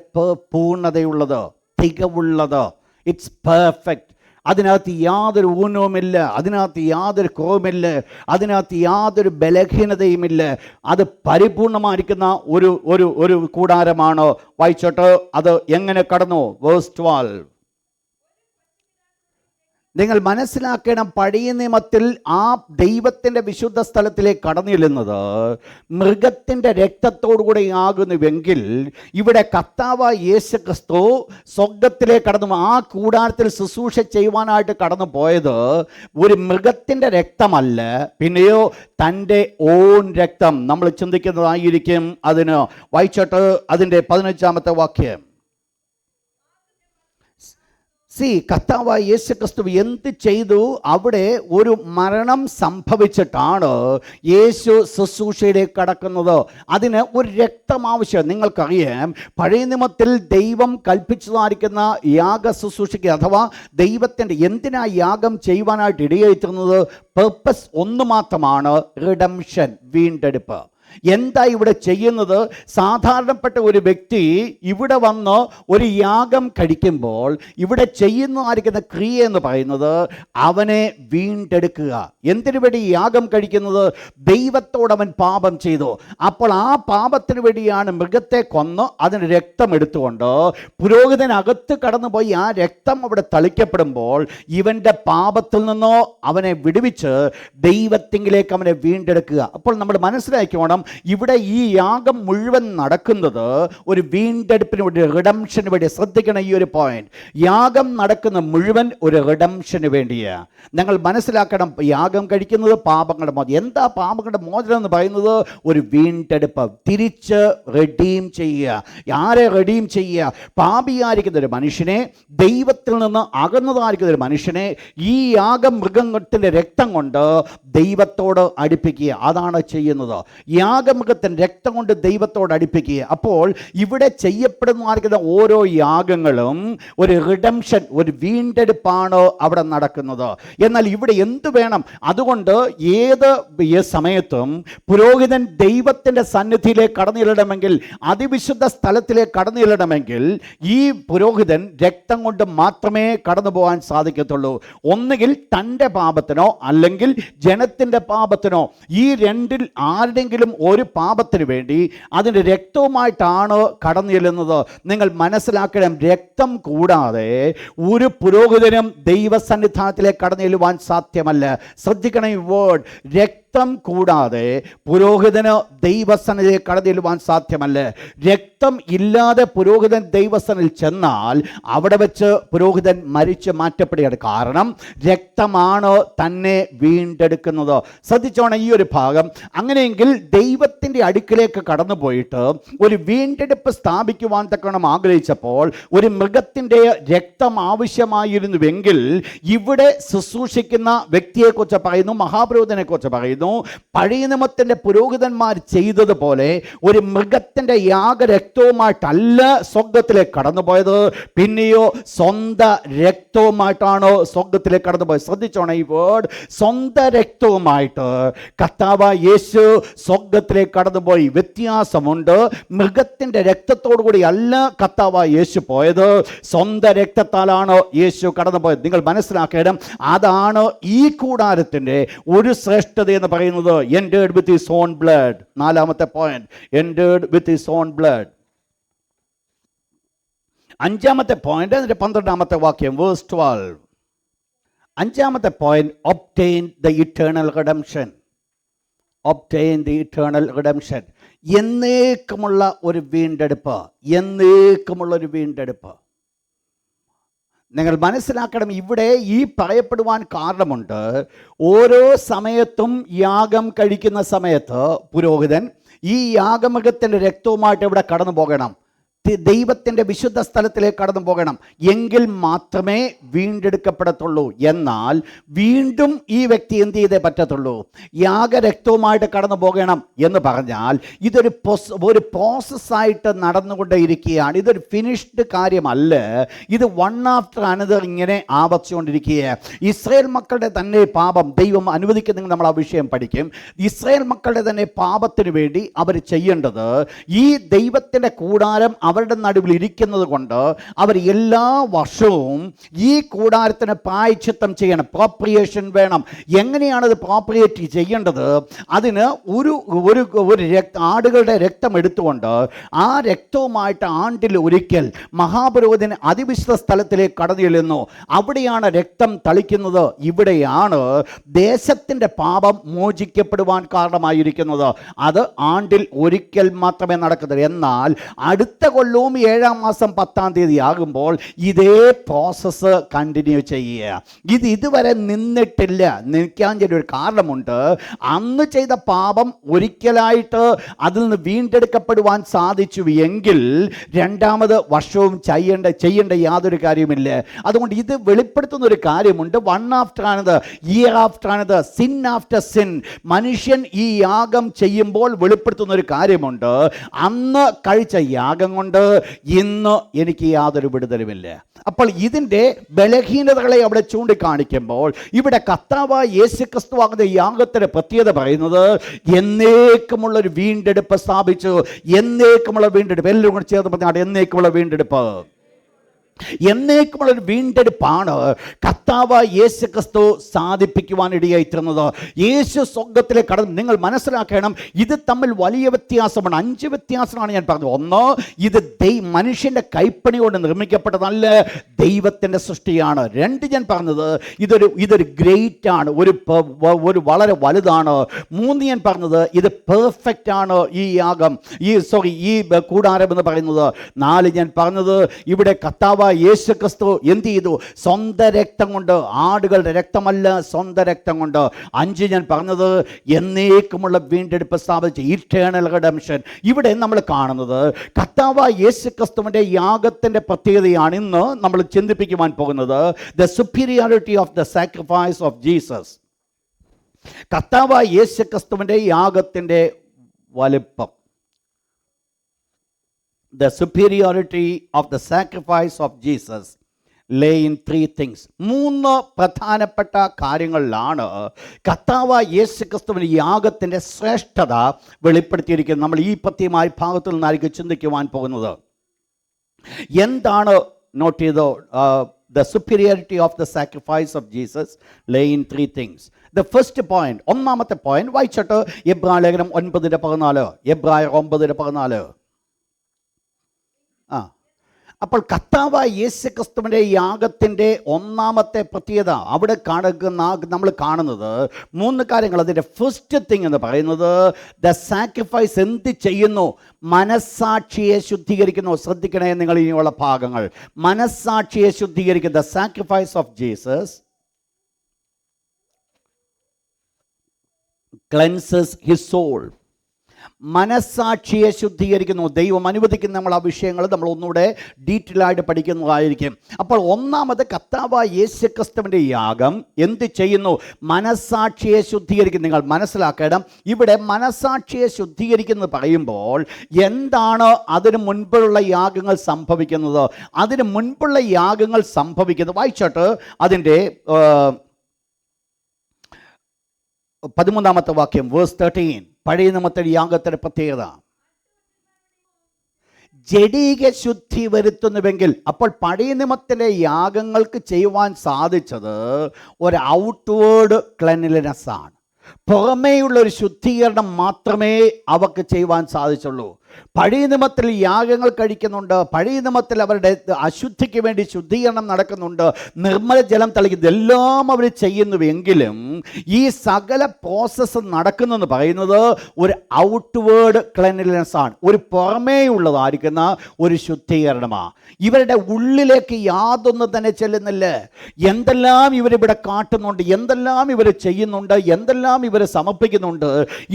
പൂർണ്ണതയുള്ളത്, തികവുള്ളത്. It's perfect. അതിനകത്ത് യാതൊരു ഊനവുമില്ല, അതിനകത്ത് യാതൊരു കുറവുമില്ല, അതിനകത്ത് യാതൊരു ബലഹീനതയുമില്ല. അത് പരിപൂർണമായിരിക്കുന്ന ഒരു കൂടാരമാണ്. വായിച്ചോട്ട് അത് എങ്ങനെ കടന്നു. വേഴ്സ് 12. നിങ്ങൾ മനസ്സിലാക്കണം, പഴയ നിയമത്തിൽ ആ ദൈവത്തിൻ്റെ വിശുദ്ധ സ്ഥലത്തിലേക്ക് കടന്നു ചെല്ലുന്നത് മൃഗത്തിൻ്റെ രക്തത്തോടുകൂടെ ആകുന്നുവെങ്കിൽ ഇവിടെ കർത്താവായ യേശു ക്രിസ്തു സ്വർഗ്ഗത്തിലേക്ക് കടന്നു ആ കൂടാരത്തിൽ ശുശ്രൂഷ ചെയ്യുവാനായിട്ട് കടന്നു പോയത് ഒരു മൃഗത്തിൻ്റെ രക്തമല്ല, പിന്നെയോ തൻ്റെ ഓൺ രക്തം. നമ്മൾ ചിന്തിക്കുന്നതായിരിക്കും അതിന്. വായിച്ചോട്ട് അതിൻ്റെ 15-ാമത്തെ വാക്യം. കർത്താവായ യേശു ക്രിസ്തു എന്ത് ചെയ്തു? അവിടെ ഒരു മരണം സംഭവിച്ചിട്ടാണ് യേശു ശുശ്രൂഷയിലേക്ക് കടക്കുന്നത്. അതിന് ഒരു രക്തം ആവശ്യം. നിങ്ങൾക്കറിയാം, പഴയ നിയമത്തിൽ ദൈവം കൽപ്പിച്ചതായിരിക്കുന്ന യാഗ ശുശ്രൂഷയ്ക്ക് അഥവാ ദൈവത്തിൻ്റെ എന്തിനാ യാഗം ചെയ്യുവാനായിട്ട് ഇടയായിത്തീർന്നത്? പർപ്പസ് ഒന്ന് മാത്രമാണ്, റിഡംഷൻ, വീണ്ടെടുപ്പ്. എന്താ ഇവിടെ ചെയ്യുന്നത്? സാധാരണപ്പെട്ട ഒരു വ്യക്തി ഇവിടെ വന്ന് ഒരു യാഗം കഴിക്കുമ്പോൾ ഇവിടെ ചെയ്യുന്നതായിരിക്കുന്ന ക്രിയ എന്ന് പറയുന്നത് അവനെ വീണ്ടെടുക്കുക. എന്തിനു വേണ്ടി യാഗം കഴിക്കുന്നത്? ദൈവത്തോട് അവൻ പാപം ചെയ്തു. അപ്പോൾ ആ പാപത്തിന് വേണ്ടിയാണ് മൃഗത്തെ കൊന്ന് അതിന് രക്തം എടുത്തുകൊണ്ട് പുരോഹിതനകത്ത് കടന്നുപോയി ആ രക്തം അവിടെ തളിക്കപ്പെടുമ്പോൾ ഇവൻ്റെ പാപത്തിൽ നിന്നോ അവനെ വിടുവിച്ച് ദൈവത്തിങ്കിലേക്ക് അവനെ വീണ്ടെടുക്കുക. അപ്പോൾ നമ്മൾ മനസ്സിലാക്കണം, ഇവിടെ ഈ യാഗം മുഴുവൻ നടക്കുന്നത് ഒരു വീണ്ടെടുപ്പിന് വേണ്ടി, റിഡംഷന് വേണ്ടി. ശ്രദ്ധിക്കണം ഈ ഒരു പോയിന്റ്. യാഗം നടക്കുന്ന മുഴുവൻ ഒരു റിഡംഷന് വേണ്ടിയാണ്. ഞങ്ങൾ മനസ്സിലാക്കണം, യാഗം കഴിക്കുന്നത് പാപങ്ങളുടെ മോചനം. എന്താ പാപങ്ങളുടെ മോചനം എന്ന് പറയുന്നത്? ഒരു വീണ്ടെടുപ്പ്, തിരിച്ച് റെഡീം ചെയ്യുക. ആരെ റെഡീം ചെയ്യുക? പാപിയായിരിക്കുന്ന ഒരു മനുഷ്യനെ, ദൈവത്തിൽ നിന്ന് അകന്നതായിരിക്കുന്ന ഒരു മനുഷ്യനെ ഈ യാഗം മൃഗത്തിൻ്റെ രക്തം കൊണ്ട് ദൈവത്തോട് അടുപ്പിക്കുക. അതാണ് ചെയ്യുന്നത്. യാഗമൃഗത്തിൻ്റെ രക്തം കൊണ്ട് ദൈവത്തോട് അടുപ്പിക്കുക. അപ്പോൾ ഇവിടെ ചെയ്യപ്പെടുന്ന ഓരോ യാഗങ്ങളും ഒരു റിഡംഷൻ, ഒരു വീണ്ടെടുപ്പാണ് അവിടെ നടക്കുന്നത്. എന്നാൽ ഇവിടെ എന്തു വേണം? അതുകൊണ്ട് ഏത് സമയത്തും പുരോഹിതൻ ദൈവത്തിൻ്റെ സന്നിധിയിലേക്ക് കടന്നു ചെല്ലണമെങ്കിൽ, അതിവിശുദ്ധ സ്ഥലത്തിലേക്ക് കടന്നു ചെല്ലണമെങ്കിൽ ഈ പുരോഹിതൻ രക്തം കൊണ്ട് മാത്രമേ കടന്നു പോകാൻ സാധിക്കത്തുള്ളൂ. ഒന്നുകിൽ തൻ്റെ പാപത്തിനോ അല്ലെങ്കിൽ ജനത്തിൻ്റെ പാപത്തിനോ, ഈ രണ്ടിൽ ആരുടെങ്കിലും ഒരു പാപത്തിന് വേണ്ടി അതിൻ്റെ രക്തവുമായിട്ടാണ് കടന്നു ചെല്ലുന്നത്. നിങ്ങൾ മനസ്സിലാക്കണം, രക്തം കൂടാതെ ഒരു പുരോഹിതനും ദൈവസന്നിധാനത്തിലേക്ക് കടന്നു ചെല്ലുവാൻ സാധ്യമല്ല. ശ്രദ്ധിക്കണം ഈ വേർഡ്, രക്തം കൂടാതെ പുരോഹിതന് ദൈവസന്നിധിയിലേക്ക് കടന്നു ചെല്ലുവാൻ സാധ്യമല്ല. രക്തം ഇല്ലാതെ പുരോഹിതൻ ദൈവസന്നിധിയിൽ ചെന്നാൽ അവിടെ വെച്ച് പുരോഹിതൻ മരിച്ച് മാറ്റപ്പെടുകയാണ്. കാരണം രക്തമാണ് തന്നെ വീണ്ടെടുക്കുന്നത്. ശ്രദ്ധിച്ചോണം ഈ ഒരു ഭാഗം. അങ്ങനെയെങ്കിൽ ദൈവത്തിൻ്റെ അടുക്കിലേക്ക് കടന്നു പോയിട്ട് ഒരു വീണ്ടെടുപ്പ് സ്ഥാപിക്കുവാൻ തക്കണം ആഗ്രഹിച്ചപ്പോൾ ഒരു മൃഗത്തിൻ്റെ രക്തം ആവശ്യമായിരുന്നുവെങ്കിൽ ഇവിടെ ശുശ്രൂഷിക്കുന്ന വ്യക്തിയെക്കുറിച്ച് പറയുന്നു, മഹാപുരോഹിതനെ കുറിച്ച് പറയുന്നു. പറയുന്നു, പഴയ നിയമത്തിൻ്റെ പുരോഹിതന്മാർ ചെയ്തതുപോലെ ഒരു മൃഗത്തിൻ്റെ യാഗരക്തവുമായിട്ടല്ല സ്വർഗത്തിലേക്ക് കടന്നുപോയത്, പിന്നെയോ സ്വന്തം രക്തവുമായിട്ടാണ് സ്വർഗത്തിലേക്ക് കടന്നുപോയത്. ശ്രദ്ധിച്ചോണം ഈ വേർഡ്, സ്വന്തം രക്തവുമായിട്ട് കർത്താവായ യേശു സ്വർഗത്തിലേക്ക് കടന്നുപോയി. വ്യത്യാസമുണ്ട്. മൃഗത്തിൻ്റെ രക്തത്തോടു കൂടി അല്ല കർത്താവായ യേശു പോയത്, സ്വന്തം രക്തത്താലാണ് യേശു കടന്നുപോയത്. നിങ്ങൾ മനസ്സിലാക്കണം, അതാണ് ഈ കൂടാരത്തിൻ്റെ ഒരു ശ്രേഷ്ഠത എന്ന് പറയുന്നത്. entered with his own blood. നാലാമത്തെ point, entered with his own blood. അഞ്ചാമത്തെ പോയിന്റ്, അതിന്റെ 12ാമത്തെ വാക്യം, വേഴ്സ് 12. അഞ്ചാമത്തെ point, obtain the eternal redemption. obtain the eternal redemption. എന്നേക്കുമുള്ള ഒരു വീണ്ടെടുപ്പ്, എന്നേക്കുമുള്ള ഒരു വീണ്ടെടുപ്പ്. നിങ്ങൾ മനസ്സിലാക്കണം, ഇവിടെ ഈ പറയപ്പെടുവാൻ കാരണമുണ്ട്. ഓരോ സമയത്തും യാഗം കഴിക്കുന്ന സമയത്ത് പുരോഹിതൻ ഈ യാഗമൃഗത്തിൻ്റെ രക്തവുമായിട്ട് ഇവിടെ കടന്നു പോകണം, ദൈവത്തിൻ്റെ വിശുദ്ധ സ്ഥലത്തിലേക്ക് കടന്നു പോകണം. എങ്കിൽ മാത്രമേ വീണ്ടെടുക്കപ്പെടത്തുള്ളൂ. എന്നാൽ വീണ്ടും ഈ വ്യക്തി എന്ത് ചെയ്തേ പറ്റത്തുള്ളൂ? യാഗരക്തവുമായിട്ട് കടന്നു പോകണം എന്ന് പറഞ്ഞാൽ ഇതൊരു പ്രോസസ്സായിട്ട് നടന്നുകൊണ്ടേയിരിക്കുകയാണ്. ഇതൊരു ഫിനിഷ്ഡ് കാര്യമല്ല. ഇത് വൺ ആഫ്റ്റർ അനദർ ഇങ്ങനെ ആവർത്തിച്ചുകൊണ്ടിരിക്കുകയാണ്. ഇസ്രായേൽ മക്കളുടെ തന്നെ പാപം ദൈവം അനുവദിക്കുന്നെങ്കിൽ നമ്മൾ ആ വിഷയം പഠിക്കും. ഇസ്രായേൽ മക്കളുടെ തന്നെ പാപത്തിന് വേണ്ടി അവർ ചെയ്യേണ്ടത്, ഈ ദൈവത്തിൻ്റെ കൂടാരം അവരുടെ നടുവിൽ ഇരിക്കുന്നത് കൊണ്ട് അവർ എല്ലാ വർഷവും ഈ കൂടാരത്തിന് പ്രായശ്ചിത്തം ചെയ്യണം, പ്രോപ്രിയേഷൻ വേണം. എങ്ങനെയാണത് പ്രോപ്രിയേറ്റ് ചെയ്യേണ്ടത്? അതിന് ഒരു ആടുകളുടെ രക്തം എടുത്തുകൊണ്ട് ആ രക്തവുമായിട്ട് ആണ്ടിൽ ഒരിക്കൽ മഹാപുരോഹിതൻ അതിവിശുദ്ധ സ്ഥലത്തിലേക്ക് കടന്നു ചെല്ലുന്നു. അവിടെയാണ് രക്തം തളിക്കുന്നത്. ഇവിടെയാണ് ദേശത്തിൻ്റെ പാപം മോചിക്കപ്പെടുവാൻ കാരണമായിരിക്കുന്നത്. അത് ആണ്ടിൽ ഒരിക്കൽ മാത്രമേ നടക്കുന്നത്. എന്നാൽ അടുത്ത കൊല്ലവും 7-ാം മാസം 10-ാം തീയതി ആകുമ്പോൾ ഇതേ പ്രോസസ്സ് കണ്ടിന്യൂ ചെയ്യുക. ഇത് ഇതുവരെ നിന്നിട്ടില്ല. നിൽക്കാൻ ഒരു കാരണമുണ്ട്. അന്ന് ചെയ്ത പാപം ഒരിക്കലായിട്ട് അതിൽ നിന്ന് വീണ്ടെടുക്കപ്പെടുവാൻ സാധിച്ചു എങ്കിൽ രണ്ടാമത് വർഷവും ചെയ്യേണ്ട യാതൊരു കാര്യമില്ല. അതുകൊണ്ട് ഇത് വെളിപ്പെടുത്തുന്ന ഒരു കാര്യമുണ്ട്. One after another, year after another, sin after sin. മനുഷ്യൻ ഈ യാഗം ചെയ്യുമ്പോൾ വെളിപ്പെടുത്തുന്ന ഒരു കാര്യമുണ്ട്. അന്ന് കഴിച്ച യാഗം കൊണ്ട് ഇന്ന് എനിക്ക് യാതൊരു വിടുതലുമില്ല. അപ്പോൾ ഇതിൻ്റെ ബലഹീനതകളെ അവിടെ ചൂണ്ടിക്കാണിക്കുമ്പോൾ ഇവിടെ കർത്താവായ യേശുക്രിസ്തുവാകുന്ന യാഗത്തിന് പ്രത്യേകത പറയുന്നത് എന്നേക്കുമുള്ളൊരു വീണ്ടെടുപ്പ് സ്ഥാപിച്ചു. എന്നേക്കുമുള്ള വീണ്ടെടുപ്പ്. എല്ലാവരും കൂടെ ചേർന്ന് പറഞ്ഞാൽ എന്നേക്കുമുള്ള വീണ്ടെടുപ്പ്. എന്നേക്കുമുള്ളൊരു വീണ്ടെടുപ്പാണ് കർത്താവായ യേശുക്രിസ്തു സാധിപ്പിക്കുവാനിടയായിത്തീർന്നത്. യേശു സ്വർഗ്ഗത്തിലേക്ക് കടന്നു. നിങ്ങൾ മനസ്സിലാക്കണം, ഇത് തമ്മിൽ വലിയ വ്യത്യാസമാണ്. 5 വ്യത്യാസമാണ് ഞാൻ പറഞ്ഞത്. ഒന്ന്, ഇത് മനുഷ്യൻ്റെ കൈപ്പണി കൊണ്ട് നിർമ്മിക്കപ്പെട്ടതല്ല, ദൈവത്തിൻ്റെ സൃഷ്ടിയാണ്. 2, ഞാൻ പറഞ്ഞത് ഇതൊരു ഗ്രേറ്റ് ആണ്, ഒരു വളരെ വലുതാണ്. 3, ഞാൻ പറഞ്ഞത് ഇത് പെർഫെക്റ്റ് ആണ്. ഈ യാഗം, ഈ കൂടാരം എന്ന് പറയുന്നത്. 4, ഞാൻ പറഞ്ഞത് ഇവിടെ കർത്താവായ യേശുക്രിസ്തു എന്ത് ചെയ്തു? സ്വന്തം രക്തം കൊണ്ട്, ആടുകളുടെ രക്തമല്ല, സ്വന്തം രക്തം കൊണ്ട്. 5, ഞാൻ പറഞ്ഞത് എന്നേക്കുമുള്ള വീണ്ടെടുപ്പ് സ്ഥാപിച്ചു, ഇറ്റേണൽ റിഡംഷൻ. ഇവിടെ നമ്മൾ കാണുന്നത് കർത്താവായ യേശുക്രിസ്തുവിൻ്റെ യാഗത്തിൻ്റെ പ്രത്യേകതയാണ് ഇന്ന് നമ്മൾ ചിന്തിപ്പിക്കുവാൻ പോകുന്നത്. The superiority of the sacrifice of Jesus. കർത്താവായ യേശുക്രിസ്തുവിൻ്റെ യാഗത്തിൻ്റെ വലിപ്പം. The superiority of the sacrifice of Jesus lay in 3 things. 3 പ്രധാനപ്പെട്ട കാര്യങ്ങളിലാണ് കർത്താവായ യേശുക്രിസ്തുവിന്റെ യാഗത്തിൻ്റെ ശ്രേഷ്ഠത വെളിപ്പെടുത്തിയിരിക്കുന്നത്. നമ്മൾ ഈ പ്രത്യേകമായ ഭാഗത്തിൽ നിന്നായിരിക്കും ചിന്തിക്കുവാൻ പോകുന്നത്. എന്താണ് നോട്ട് ചെയ്തോ? The superiority of the sacrifice of Jesus lay in 3 things. The first point, ഒന്നാമത്തെ പോയിന്റ് വായിച്ചിട്ട് എബ്രായ ലേഖനം 9:14. എബ്രായർ 9:14. അപ്പോൾ കർത്താവായ യേശുക്രിസ്തുവിൻ്റെ യാഗത്തിൻ്റെ ഒന്നാമത്തെ പ്രത്യേകത അവിടെ നമ്മൾ കാണുന്നത് 3 കാര്യങ്ങൾ. അതിൻ്റെ ഫസ്റ്റ് തിങ് എന്ന് പറയുന്നത് ദ സാക്രിഫൈസ് എന്ത് ചെയ്യുന്നു? മനസ്സാക്ഷിയെ ശുദ്ധീകരിക്കുന്നു. ശ്രദ്ധിക്കണേ നിങ്ങൾ ഇനിയുള്ള ഭാഗങ്ങൾ. മനസ്സാക്ഷിയെ ശുദ്ധീകരിക്കുന്നു. The sacrifice of Jesus cleanses his soul. മനസ്സാക്ഷിയെ ശുദ്ധീകരിക്കുന്നു. ദൈവം അനുവദിക്കുന്ന നമ്മൾ ആ വിഷയങ്ങൾ നമ്മൾ ഒന്നുകൂടെ ഡീറ്റെയിൽ ആയിട്ട് പഠിക്കുന്നതായിരിക്കും. അപ്പോൾ ഒന്നാമത് കർത്താവായ യേശുക്രിസ്തുവിൻ്റെ യാഗം എന്ത് ചെയ്യുന്നു? മനസ്സാക്ഷിയെ ശുദ്ധീകരിക്കുന്നു. നിങ്ങൾ മനസ്സിലാക്കണം, ഇവിടെ മനസ്സാക്ഷിയെ ശുദ്ധീകരിക്കുന്നത് പറയുമ്പോൾ എന്താണ് അതിന് മുൻപുള്ള യാഗങ്ങൾ സംഭവിക്കുന്നത്? അതിന് മുൻപുള്ള യാഗങ്ങൾ സംഭവിക്കുന്നത് വായിച്ചോട്ട് അതിൻ്റെ 13 വാക്യം, വേഴ്സ് 13. പഴയ നിയമത്തിലെ യാഗത്തിന്റെ പ്രത്യേകത ജഡീക ശുദ്ധി വരുത്തുന്നുവെങ്കിൽ, അപ്പോൾ പഴയ നിയമത്തിലെ യാഗങ്ങൾക്ക് ചെയ്യുവാൻ സാധിച്ചത് ഒരു ഔട്ട്വേർഡ് ക്ലെൻലിനെസ് ആണ്. പുറമേയുള്ള ഒരു ശുദ്ധീകരണം മാത്രമേ അവർക്ക് ചെയ്യുവാൻ സാധിച്ചുള്ളൂ. പഴയ നിയമത്തിൽ യാഗങ്ങൾ കഴിക്കുന്നുണ്ട്, പഴയ നിയമത്തിൽ അവരുടെ അശുദ്ധിക്ക് വേണ്ടി ശുദ്ധീകരണം നടക്കുന്നുണ്ട്, നിർമ്മല ജലം തളിക്കുന്നു, ഇതെല്ലാം അവർ ചെയ്യുന്നുവെങ്കിലും ഈ സകല പ്രോസസ്സ് നടക്കുന്നെന്ന് പറയുന്നത് ഒരു ഔട്ട്വേർഡ് ക്ലെൻലിനെസ് ആണ്, ഒരു പുറമേയുള്ളതായിരിക്കുന്ന ഒരു ശുദ്ധീകരണമാണ്. ഇവരുടെ ഉള്ളിലേക്ക് യാതൊന്നും തന്നെ ചെല്ലുന്നില്ല. എന്തെല്ലാം ഇവരിവിടെ കാട്ടുന്നുണ്ട്, എന്തെല്ലാം ഇവർ ചെയ്യുന്നുണ്ട്, എന്തെല്ലാം ഇവർ സമർപ്പിക്കുന്നുണ്ട്,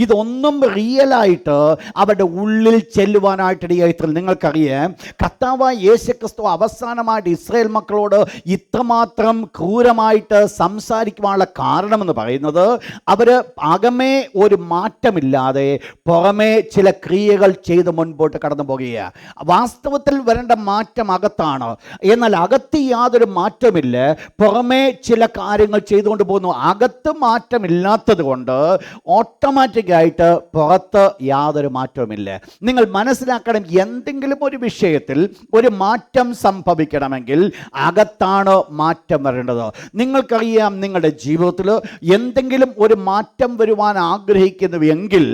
ഇതൊന്നും റിയലായിട്ട് അവരുടെ ഉള്ളിൽ ചെല്ലുവാനായിട്ടിടയായിട്ടില്ല. നിങ്ങൾക്കറിയാം, കർത്താവായ യേശുക്രിസ്തു അവസാനമായിട്ട് ഇസ്രായേൽ മക്കളോട് ഇത്രമാത്രം ക്രൂരമായിട്ട് സംസാരിക്കുവാനുള്ള കാരണമെന്ന് പറയുന്നത് അവർ അകമേ ഒരു മാറ്റമില്ലാതെ പുറമേ ചില ക്രിയകൾ ചെയ്ത് മുൻപോട്ട് കടന്നു പോകുകയാണ്. വാസ്തവത്തിൽ വരേണ്ട മാറ്റം അകത്താണ്, എന്നാൽ അകത്ത് യാതൊരു മാറ്റമില്ല, പുറമേ ചില കാര്യങ്ങൾ ചെയ്തുകൊണ്ട് പോകുന്നു. അകത്ത് മാറ്റമില്ലാത്തത് കൊണ്ട് ഓട്ടോമാറ്റിക്കായിട്ട് പുറത്ത് യാതൊരു മാറ്റവുമില്ല. നിങ്ങൾ മനസ്സിലാക്കണം, എന്തെങ്കിലും ഒരു വിഷയത്തിൽ ഒരു മാറ്റം സംഭവിക്കണമെങ്കിൽ അകത്താണ് മാറ്റം വരേണ്ടത്. നിങ്ങൾക്കറിയാം, നിങ്ങളുടെ ജീവിതത്തിൽ എന്തെങ്കിലും ഒരു മാറ്റം വരുവാൻ ആഗ്രഹിക്കുന്നുവെങ്കിൽ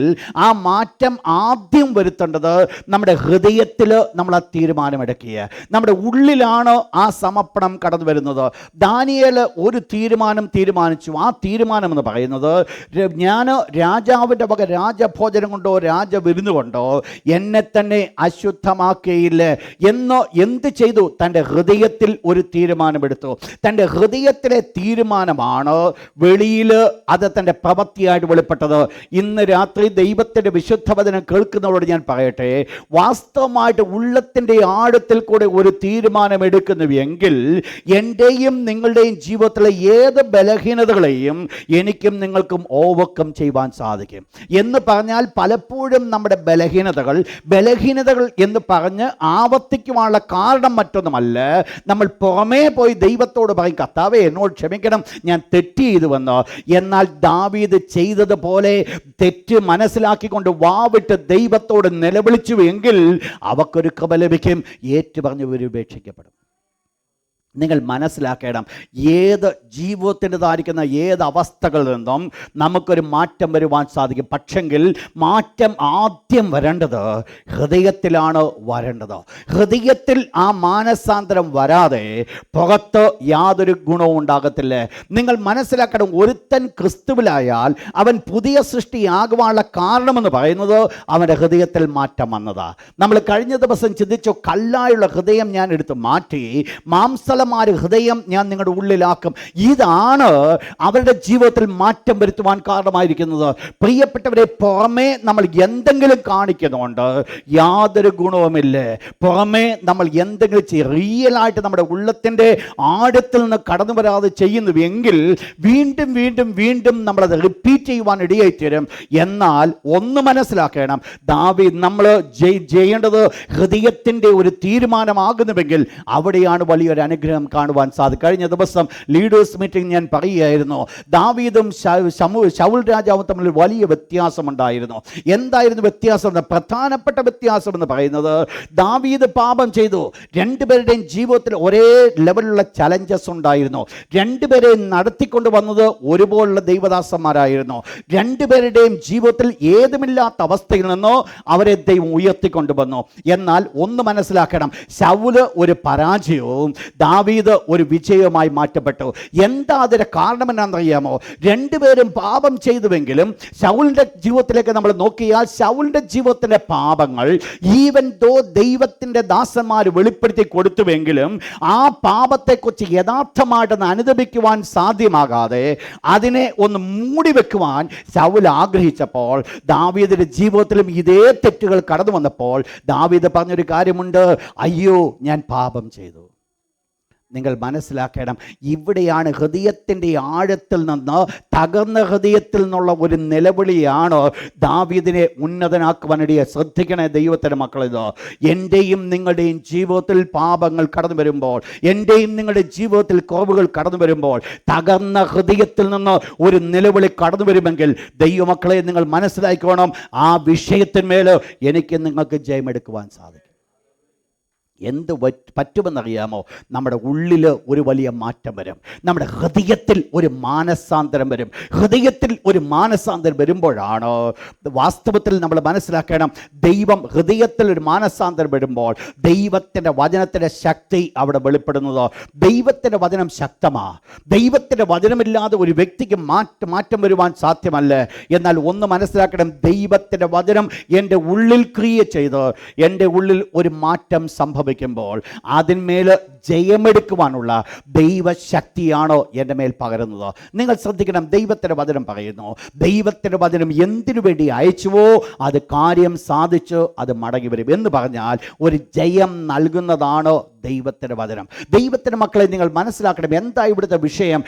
ആ മാറ്റം ആദ്യം വരുത്തേണ്ടത് നമ്മുടെ ഹൃദയത്തിൽ നമ്മൾ ആ തീരുമാനമെടുക്കുക. നമ്മുടെ ഉള്ളിലാണ് ആ സമർപ്പണം കടന്നു വരുന്നത്. ദാനിയേൽ ഒരു തീരുമാനിച്ചു. ആ തീരുമാനം എന്ന് പറയുന്നത്, ഞാൻ രാജാവിൻ്റെ വക രാജഭോജനം കൊണ്ടോ രാജവിരുന്ന് കൊണ്ടോ എന്നെ തന്നെ അശുദ്ധമാക്കുകയില്ല എന്ന് എന്ത് ചെയ്തു? തൻ്റെ ഹൃദയത്തിൽ ഒരു തീരുമാനമെടുത്തു. തൻ്റെ ഹൃദയത്തിലെ തീരുമാനമാണ് വെളിയിൽ അത് തൻ്റെ പ്രവൃത്തിയായിട്ട് വെളിപ്പെട്ടത്. ഇന്ന് രാത്രി ദൈവത്തിൻ്റെ വിശുദ്ധവചനം കേൾക്കുന്നവരോട് ഞാൻ പറയട്ടെ, വാസ്തവമായിട്ട് ഉള്ളത്തിൻ്റെ ആഴത്തിൽ കൂടെ ഒരു തീരുമാനമെടുക്കുന്നുവെങ്കിൽ എൻ്റെയും നിങ്ങളുടെയും ജീവിതത്തിലെ ഏത് ബലഹീനതകളെയും എനിക്കും നിങ്ങൾക്കും ഓവർകം ചെയ്യുവാൻ സാധിക്കും. എന്ന് പറഞ്ഞാൽ പലപ്പോഴും നമ്മുടെ ബലഹീനതകൾ എന്ന് പറഞ്ഞ് ആവർത്തിക്കുവാനുള്ള കാരണം മറ്റൊന്നുമല്ല, നമ്മൾ പുറമേ പോയി ദൈവത്തോട് പറയും, കർത്താവേ എന്നോട് ക്ഷമിക്കണം, ഞാൻ തെറ്റ് ചെയ്തുവെന്ന്. എന്നാൽ ദാവീദ് ചെയ്തതുപോലെ തെറ്റ് മനസ്സിലാക്കിക്കൊണ്ട് വാവിട്ട് ദൈവത്തോട് നിലവിളിച്ചുവെങ്കിൽ അവർക്കൊരു കൃപ ലഭിക്കും, ഏറ്റുപറഞ്ഞ് ഉപേക്ഷിക്കപ്പെടും. നിങ്ങൾ മനസ്സിലാക്കണം, ഏത് ജീവിതത്തിൻ്റെതായിരിക്കുന്ന ഏത് അവസ്ഥകളിൽ നിന്നും നമുക്കൊരു മാറ്റം വരുവാൻ സാധിക്കും. പക്ഷെങ്കിൽ മാറ്റം ആദ്യം വരേണ്ടത് ഹൃദയത്തിലാണ് വരേണ്ടത്. ഹൃദയത്തിൽ ആ മാനസാന്തരം വരാതെ പുറത്ത് യാതൊരു ഗുണവും ഉണ്ടാകത്തില്ല. നിങ്ങൾ മനസ്സിലാക്കണം, ഒരുത്തൻ ക്രിസ്തുവിലായാൽ അവൻ പുതിയ സൃഷ്ടിയാകുവാനുള്ള കാരണമെന്ന് പറയുന്നത് അവൻ്റെ ഹൃദയത്തിൽ മാറ്റം വന്നതാണ്. നമ്മൾ കഴിഞ്ഞ ദിവസം ചിന്തിച്ചു, കല്ലായുള്ള ഹൃദയം ഞാൻ എടുത്ത് മാറ്റി മാംസള ഹൃദയം ഞാൻ നിങ്ങളുടെ ഉള്ളിലാക്കും. ഇതാണ് അവരുടെ ജീവിതത്തിൽ മാറ്റം വരുത്തുവാൻ കാരണമായിരിക്കുന്നത്. പ്രിയപ്പെട്ടവരെ, പുറമേ നമ്മൾ എന്തെങ്കിലും കാണിക്കുന്നുണ്ട് യാതൊരു ഗുണവുമില്ല. പുറമേ നമ്മൾ എന്തെങ്കിലും റിയലായിട്ട് നമ്മുടെ ഉള്ളത്തിൻ്റെ ആഴത്തിൽ നിന്ന് കടന്നു വരാതെ ചെയ്യുന്നുവെങ്കിൽ വീണ്ടും വീണ്ടും വീണ്ടും നമ്മളത് റിപ്പീറ്റ് ചെയ്യുവാൻ ഇടയായിത്തീരും. എന്നാൽ ഒന്ന് മനസ്സിലാക്കണം, ദാവീദ് നമ്മൾ ചെയ്യേണ്ടത് ഹൃദയത്തിൻ്റെ ഒരു തീരുമാനമാകുന്നുവെങ്കിൽ അവിടെയാണ് വലിയൊരു അനുഗ്രഹം കാണുവാൻ സാധിക്കും. കഴിഞ്ഞ ദിവസം ലീഡേഴ്സ് മീറ്റിംഗ് ഞാൻ പറയുകയായിരുന്നു, ദാവീദും ശൗൽ രാജാവും തമ്മിൽ വലിയ വ്യത്യാസമുണ്ടായിരുന്നു. എന്തായിരുന്നു വ്യത്യാസം? പ്രധാനപ്പെട്ട വ്യത്യാസം എന്ന് പറയുന്നത്, ദാവീദ് പാപം ചെയ്തു. രണ്ടുപേരുടെയും ജീവിതത്തിൽ ഒരേ ലെവലിലുള്ള ചലഞ്ചസ് ഉണ്ടായിരുന്നു. രണ്ടുപേരെയും നടത്തിക്കൊണ്ട് വന്നത് ഒരുപോലുള്ള ദൈവദാസന്മാരായിരുന്നു. രണ്ടുപേരുടെയും ജീവിതത്തിൽ ഏതുമില്ലാത്ത അവസ്ഥയിൽ നിന്നോ അവരെ ദൈവം ഉയർത്തിക്കൊണ്ടുവന്നു. എന്നാൽ ഒന്ന് മനസ്സിലാക്കണം, ശൗല് ഒരു പരാജയവും ദാവീദ് ഒരു വിജയമായി മാറ്റപ്പെട്ടു. എന്താ അതിന്റെ കാരണം എന്നാണെന്നറിയാമോ? രണ്ടുപേരും പാപം ചെയ്തുവെങ്കിലും ശൗലിന്റെ ജീവിതത്തിലേക്ക് നമ്മൾ നോക്കിയാൽ ശൗലിന്റെ ജീവിതത്തിലെ പാപങ്ങൾ ഈവൻ ദോ ദൈവത്തിന്റെ ദാസന്മാർ വെളിപ്പെടുത്തി കൊടുത്തുവെങ്കിലും ആ പാപത്തെക്കുറിച്ച് യഥാർത്ഥമായിട്ടൊന്ന് അനുദപിക്കുവാൻ സാധ്യമാകാതെ അതിനെ ഒന്ന് മൂടി വെക്കുവാൻ ശൗൽ ആഗ്രഹിച്ചപ്പോൾ ദാവീദിന്റെ ജീവിതത്തിലും ഇതേ തെറ്റുകൾ കടന്നു വന്നപ്പോൾ ദാവീദ് പറഞ്ഞൊരു കാര്യമുണ്ട്, അയ്യോ ഞാൻ പാപം ചെയ്തു. നിങ്ങൾ മനസ്സിലാക്കണം, ഇവിടെയാണ് ഹൃദയത്തിൻ്റെ ആഴത്തിൽ നിന്ന്, തകർന്ന ഹൃദയത്തിൽ നിന്നുള്ള ഒരു നിലവിളിയാണ് ദാവീദിനെ ഉന്നതനാക്കുവാനിടയെ. ശ്രദ്ധിക്കണേ ദൈവത്തിൻ്റെ മക്കളിത്. എൻ്റെയും നിങ്ങളുടെയും ജീവിതത്തിൽ പാപങ്ങൾ കടന്നു വരുമ്പോൾ, എൻ്റെയും നിങ്ങളുടെ ജീവിതത്തിൽ കുറവുകൾ കടന്നു വരുമ്പോൾ, തകർന്ന ഹൃദയത്തിൽ നിന്ന് ഒരു നിലവിളി കടന്നു വരുമെങ്കിൽ ദൈവമക്കളെ നിങ്ങൾ മനസ്സിലാക്കണം, ആ വിഷയത്തിന്മേൽ എനിക്ക് നിങ്ങൾക്ക് ജയമെടുക്കുവാൻ സാധിക്കും. എന്ത് പറ്റുമെന്നറിയാമോ? നമ്മുടെ ഉള്ളിൽ ഒരു വലിയ മാറ്റം വരും. നമ്മുടെ ഹൃദയത്തിൽ ഒരു മാനസാന്തരം വരും. ഹൃദയത്തിൽ ഒരു മാനസാന്തരം വരുമ്പോഴാണ് വാസ്തവത്തിൽ നമ്മൾ മനസ്സിലാക്കണം, ദൈവം ഹൃദയത്തിൽ ഒരു മാനസാന്തരം വരുമ്പോൾ ദൈവത്തിൻ്റെ വചനത്തിൻ്റെ ശക്തി അവിടെ വെളിപ്പെടുന്നത്. ദൈവത്തിൻ്റെ വചനം ശക്തമാണ്. ദൈവത്തിൻ്റെ വചനമില്ലാതെ ഒരു വ്യക്തിക്ക് മാറ്റം വരുവാൻ സാധ്യമല്ല. എന്നാൽ ഒന്ന് മനസ്സിലാക്കണം, ദൈവത്തിൻ്റെ വചനം എൻ്റെ ഉള്ളിൽ ക്രിയ ചെയ്ത് എൻ്റെ ഉള്ളിൽ ഒരു മാറ്റം സംഭവിക്കുമ്പോൾ അതിന്മേൽ ജയമെടുക്കുവാനുള്ള ദൈവശക്തിയാണോ എൻ്റെ മേൽ പകരുന്നത്? നിങ്ങൾ ശ്രദ്ധിക്കണം, ദൈവത്തിൻ്റെ വചനം പറയുന്നു, ദൈവത്തിൻ്റെ വചനം എന്തിനു വേണ്ടി അയച്ചുവോ അത് കാര്യം സാധിച്ച് അത് മടങ്ങി വരും എന്ന് പറഞ്ഞാൽ ഒരു ജയം നൽകുന്നതാണ് ദൈവത്തിൻ്റെ വചനം. ദൈവത്തിൻ്റെ മക്കളെ നിങ്ങൾ മനസ്സിലാക്കണം, എന്താ ഇവിടുത്തെ വിഷയം?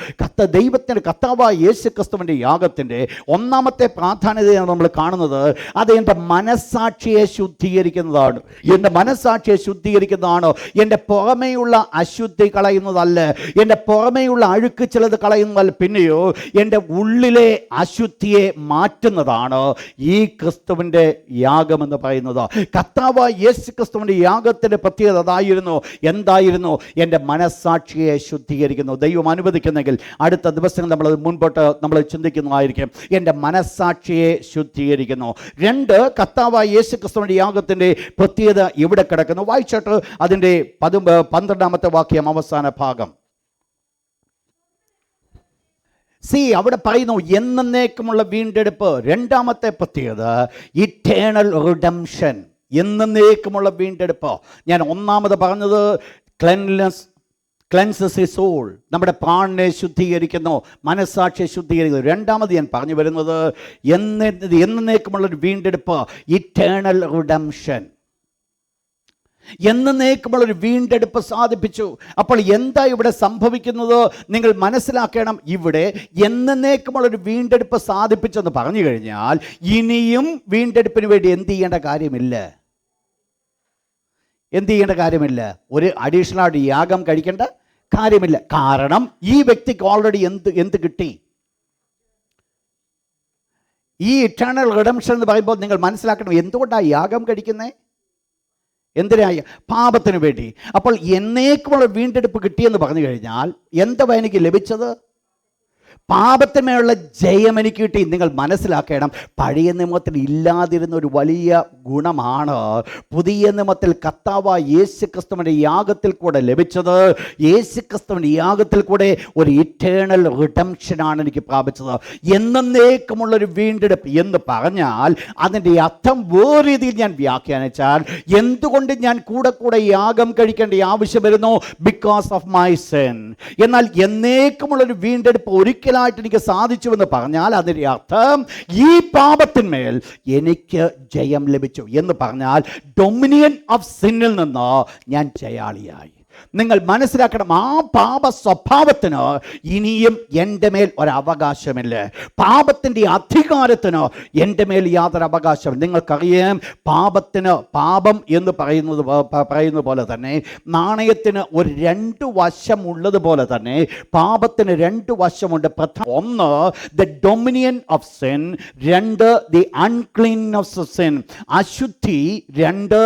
ദൈവത്തിൻ്റെ കർത്താവായ യേശു ക്രിസ്തുവിൻ്റെ യാഗത്തിൻ്റെ ഒന്നാമത്തെ പ്രാധാന്യതയാണ് നമ്മൾ കാണുന്നത്. അത് എൻ്റെ മനസ്സാക്ഷിയെ ശുദ്ധീകരിക്കുന്നതാണ്. എൻ്റെ മനസ്സാക്ഷിയെ ശുദ്ധീകരിക്കുന്നതാണ്. എൻ്റെ പുറമേയുള്ള അശുദ്ധി കളയുന്നതല്ല, എൻ്റെ പുറമേയുള്ള അഴുക്ക് ചിലത് കളയുന്നതല്ല, പിന്നെയോ എൻ്റെ ഉള്ളിലെ അശുദ്ധിയെ മാറ്റുന്നതാണ് ഈ ക്രിസ്തുവിൻ്റെ യാഗമെന്ന് പറയുന്നത്. കർത്താവായ യേശു ക്രിസ്തുവിൻ്റെ യാഗത്തിൻ്റെ പ്രത്യേകത അതായിരുന്നു. എന്തായിരുന്നു? എൻ്റെ മനസ്സാക്ഷിയെ ശുദ്ധീകരിക്കുന്നു. ദൈവം അനുവദിക്കുന്നെങ്കിൽ അടുത്ത ദിവസങ്ങൾ മുൻപോട്ട് നമ്മൾ ചിന്തിക്കുന്നതായിരിക്കും. എൻ്റെ മനസ്സാക്ഷിയെ ശുദ്ധീകരിക്കുന്നു. രണ്ട്, കർത്താവായ യേശു ക്രിസ്തുവിൻ്റെ യാഗത്തിൻ്റെ പ്രത്യേകത ഇവിടെ കിടക്കുന്നു. വായിച്ചിട്ട് അതിൻ്റെ 12ാമത്തെ വാക്യം അവസാന ഭാഗം. അവിടെ പറയുന്നു എന്നേക്കുമുള്ള വീണ്ടെടുപ്പ്. രണ്ടാമത്തെ പ്രത്യേകത ഇറ്റേണൽ റിഡംഷൻ, എന്നേക്കുമുള്ള വീണ്ടെടുപ്പ്. ഞാൻ ഒന്നാമത് പറഞ്ഞത് ക്ലെൻസസ് ഹിസ് സോൾ, നമ്മുടെ പ്രാണനെ ശുദ്ധീകരിക്കുന്നു, മനസ്സാക്ഷിയെ ശുദ്ധീകരിക്കുന്നു. രണ്ടാമത് ഞാൻ പറഞ്ഞു വരുന്നത് എന്നേക്കുമുള്ളൊരു വീണ്ടെടുപ്പ്, ഇറ്റേണൽ റിഡംഷൻ. എന്നേക്കുമുള്ളൊരു വീണ്ടെടുപ്പ് സാധിപ്പിച്ചു. അപ്പോൾ എന്താ ഇവിടെ സംഭവിക്കുന്നത്? നിങ്ങൾ മനസ്സിലാക്കണം, ഇവിടെ എന്നേക്കുമുള്ളൊരു വീണ്ടെടുപ്പ് സാധിപ്പിച്ചെന്ന് പറഞ്ഞു കഴിഞ്ഞാൽ ഇനിയും വീണ്ടെടുപ്പിന് വേണ്ടി എന്ത് ചെയ്യേണ്ട കാര്യമില്ല. ഒരു അഡീഷണൽ യാഗം കഴിക്കേണ്ട കാര്യമില്ല. കാരണം ഈ വ്യക്തിക്ക് ഓൾറെഡി എന്ത് കിട്ടി? ഈ ഇറ്റേണൽ റിഡംഷൻ എന്ന് പറയുമ്പോൾ നിങ്ങൾ മനസ്സിലാക്കണം, എന്തുകൊണ്ടാണ് യാഗം കഴിക്കുന്നത്? എന്തിനായി? പാപത്തിന് വേണ്ടി. അപ്പോൾ എന്നേക്കുമുള്ള വീണ്ടെടുപ്പ് കിട്ടിയെന്ന് പറഞ്ഞു കഴിഞ്ഞാൽ എന്താ എനിക്ക് ലഭിച്ചത്? പാപത്തിന്മേലുള്ള ജയം എനിക്ക് കിട്ടി. നിങ്ങൾ മനസ്സിലാക്കണം, പഴയ നിയമത്തിൽ ഇല്ലാതിരുന്ന ഒരു വലിയ ഗുണമാണ് പുതിയ നിയമത്തിൽ കർത്താവായ യേശു ക്രിസ്തുവിൻ്റെ യാഗത്തിൽ കൂടെ ലഭിച്ചത്. യേശു ക്രിസ്തുവിൻ്റെ യാഗത്തിൽ കൂടെ ഒരു ഇറ്റേണൽ റിഡംഷനാണ് എനിക്ക് പ്രാപിച്ചത്. എന്നേക്കുമുള്ളൊരു വീണ്ടെടുപ്പ് എന്ന് പറഞ്ഞാൽ അതിൻ്റെ അർത്ഥം വേറെ രീതിയിൽ ഞാൻ വ്യാഖ്യാനിച്ചാൽ, എന്തുകൊണ്ട് ഞാൻ കൂടെ യാഗം കഴിക്കേണ്ട ആവശ്യം വരുന്നു? Because of my sin. എന്നാൽ എന്നേക്കുമുള്ളൊരു വീണ്ടെടുപ്പ് ഒരിക്കലായിട്ട് എനിക്ക് സാധിച്ചുവെന്ന് പറഞ്ഞാൽ അതിൻ്റെ അർത്ഥം ഈ പാപത്തിന്മേൽ എനിക്ക് ജയം ലഭിച്ചു എന്ന് പറഞ്ഞാൽ ഡൊമിനിയൻ ഓഫ് സിന്നിൽ നിന്ന് ഞാൻ ജയാളിയായി. നിങ്ങൾ മനസ്സിലാക്കണം, ആ പാപ സ്വഭാവത്തിന് ഇനിയും എൻ്റെ മേൽ ഒരവകാശമില്ല. പാപത്തിൻ്റെ അധികാരത്തിന് എൻ്റെ മേൽ യാതൊരു അവകാശമില്ല. നിങ്ങൾക്കറിയാം, പാപം എന്ന് പറയുന്നത് പോലെ തന്നെ നാണയത്തിന് ഒരു 2 വശമുള്ളതുപോലെ തന്നെ പാപത്തിന് 2 വശമുണ്ട്. ഒന്ന് the dominion of sin, 2 the uncleanness of sin, അശുദ്ധി, 2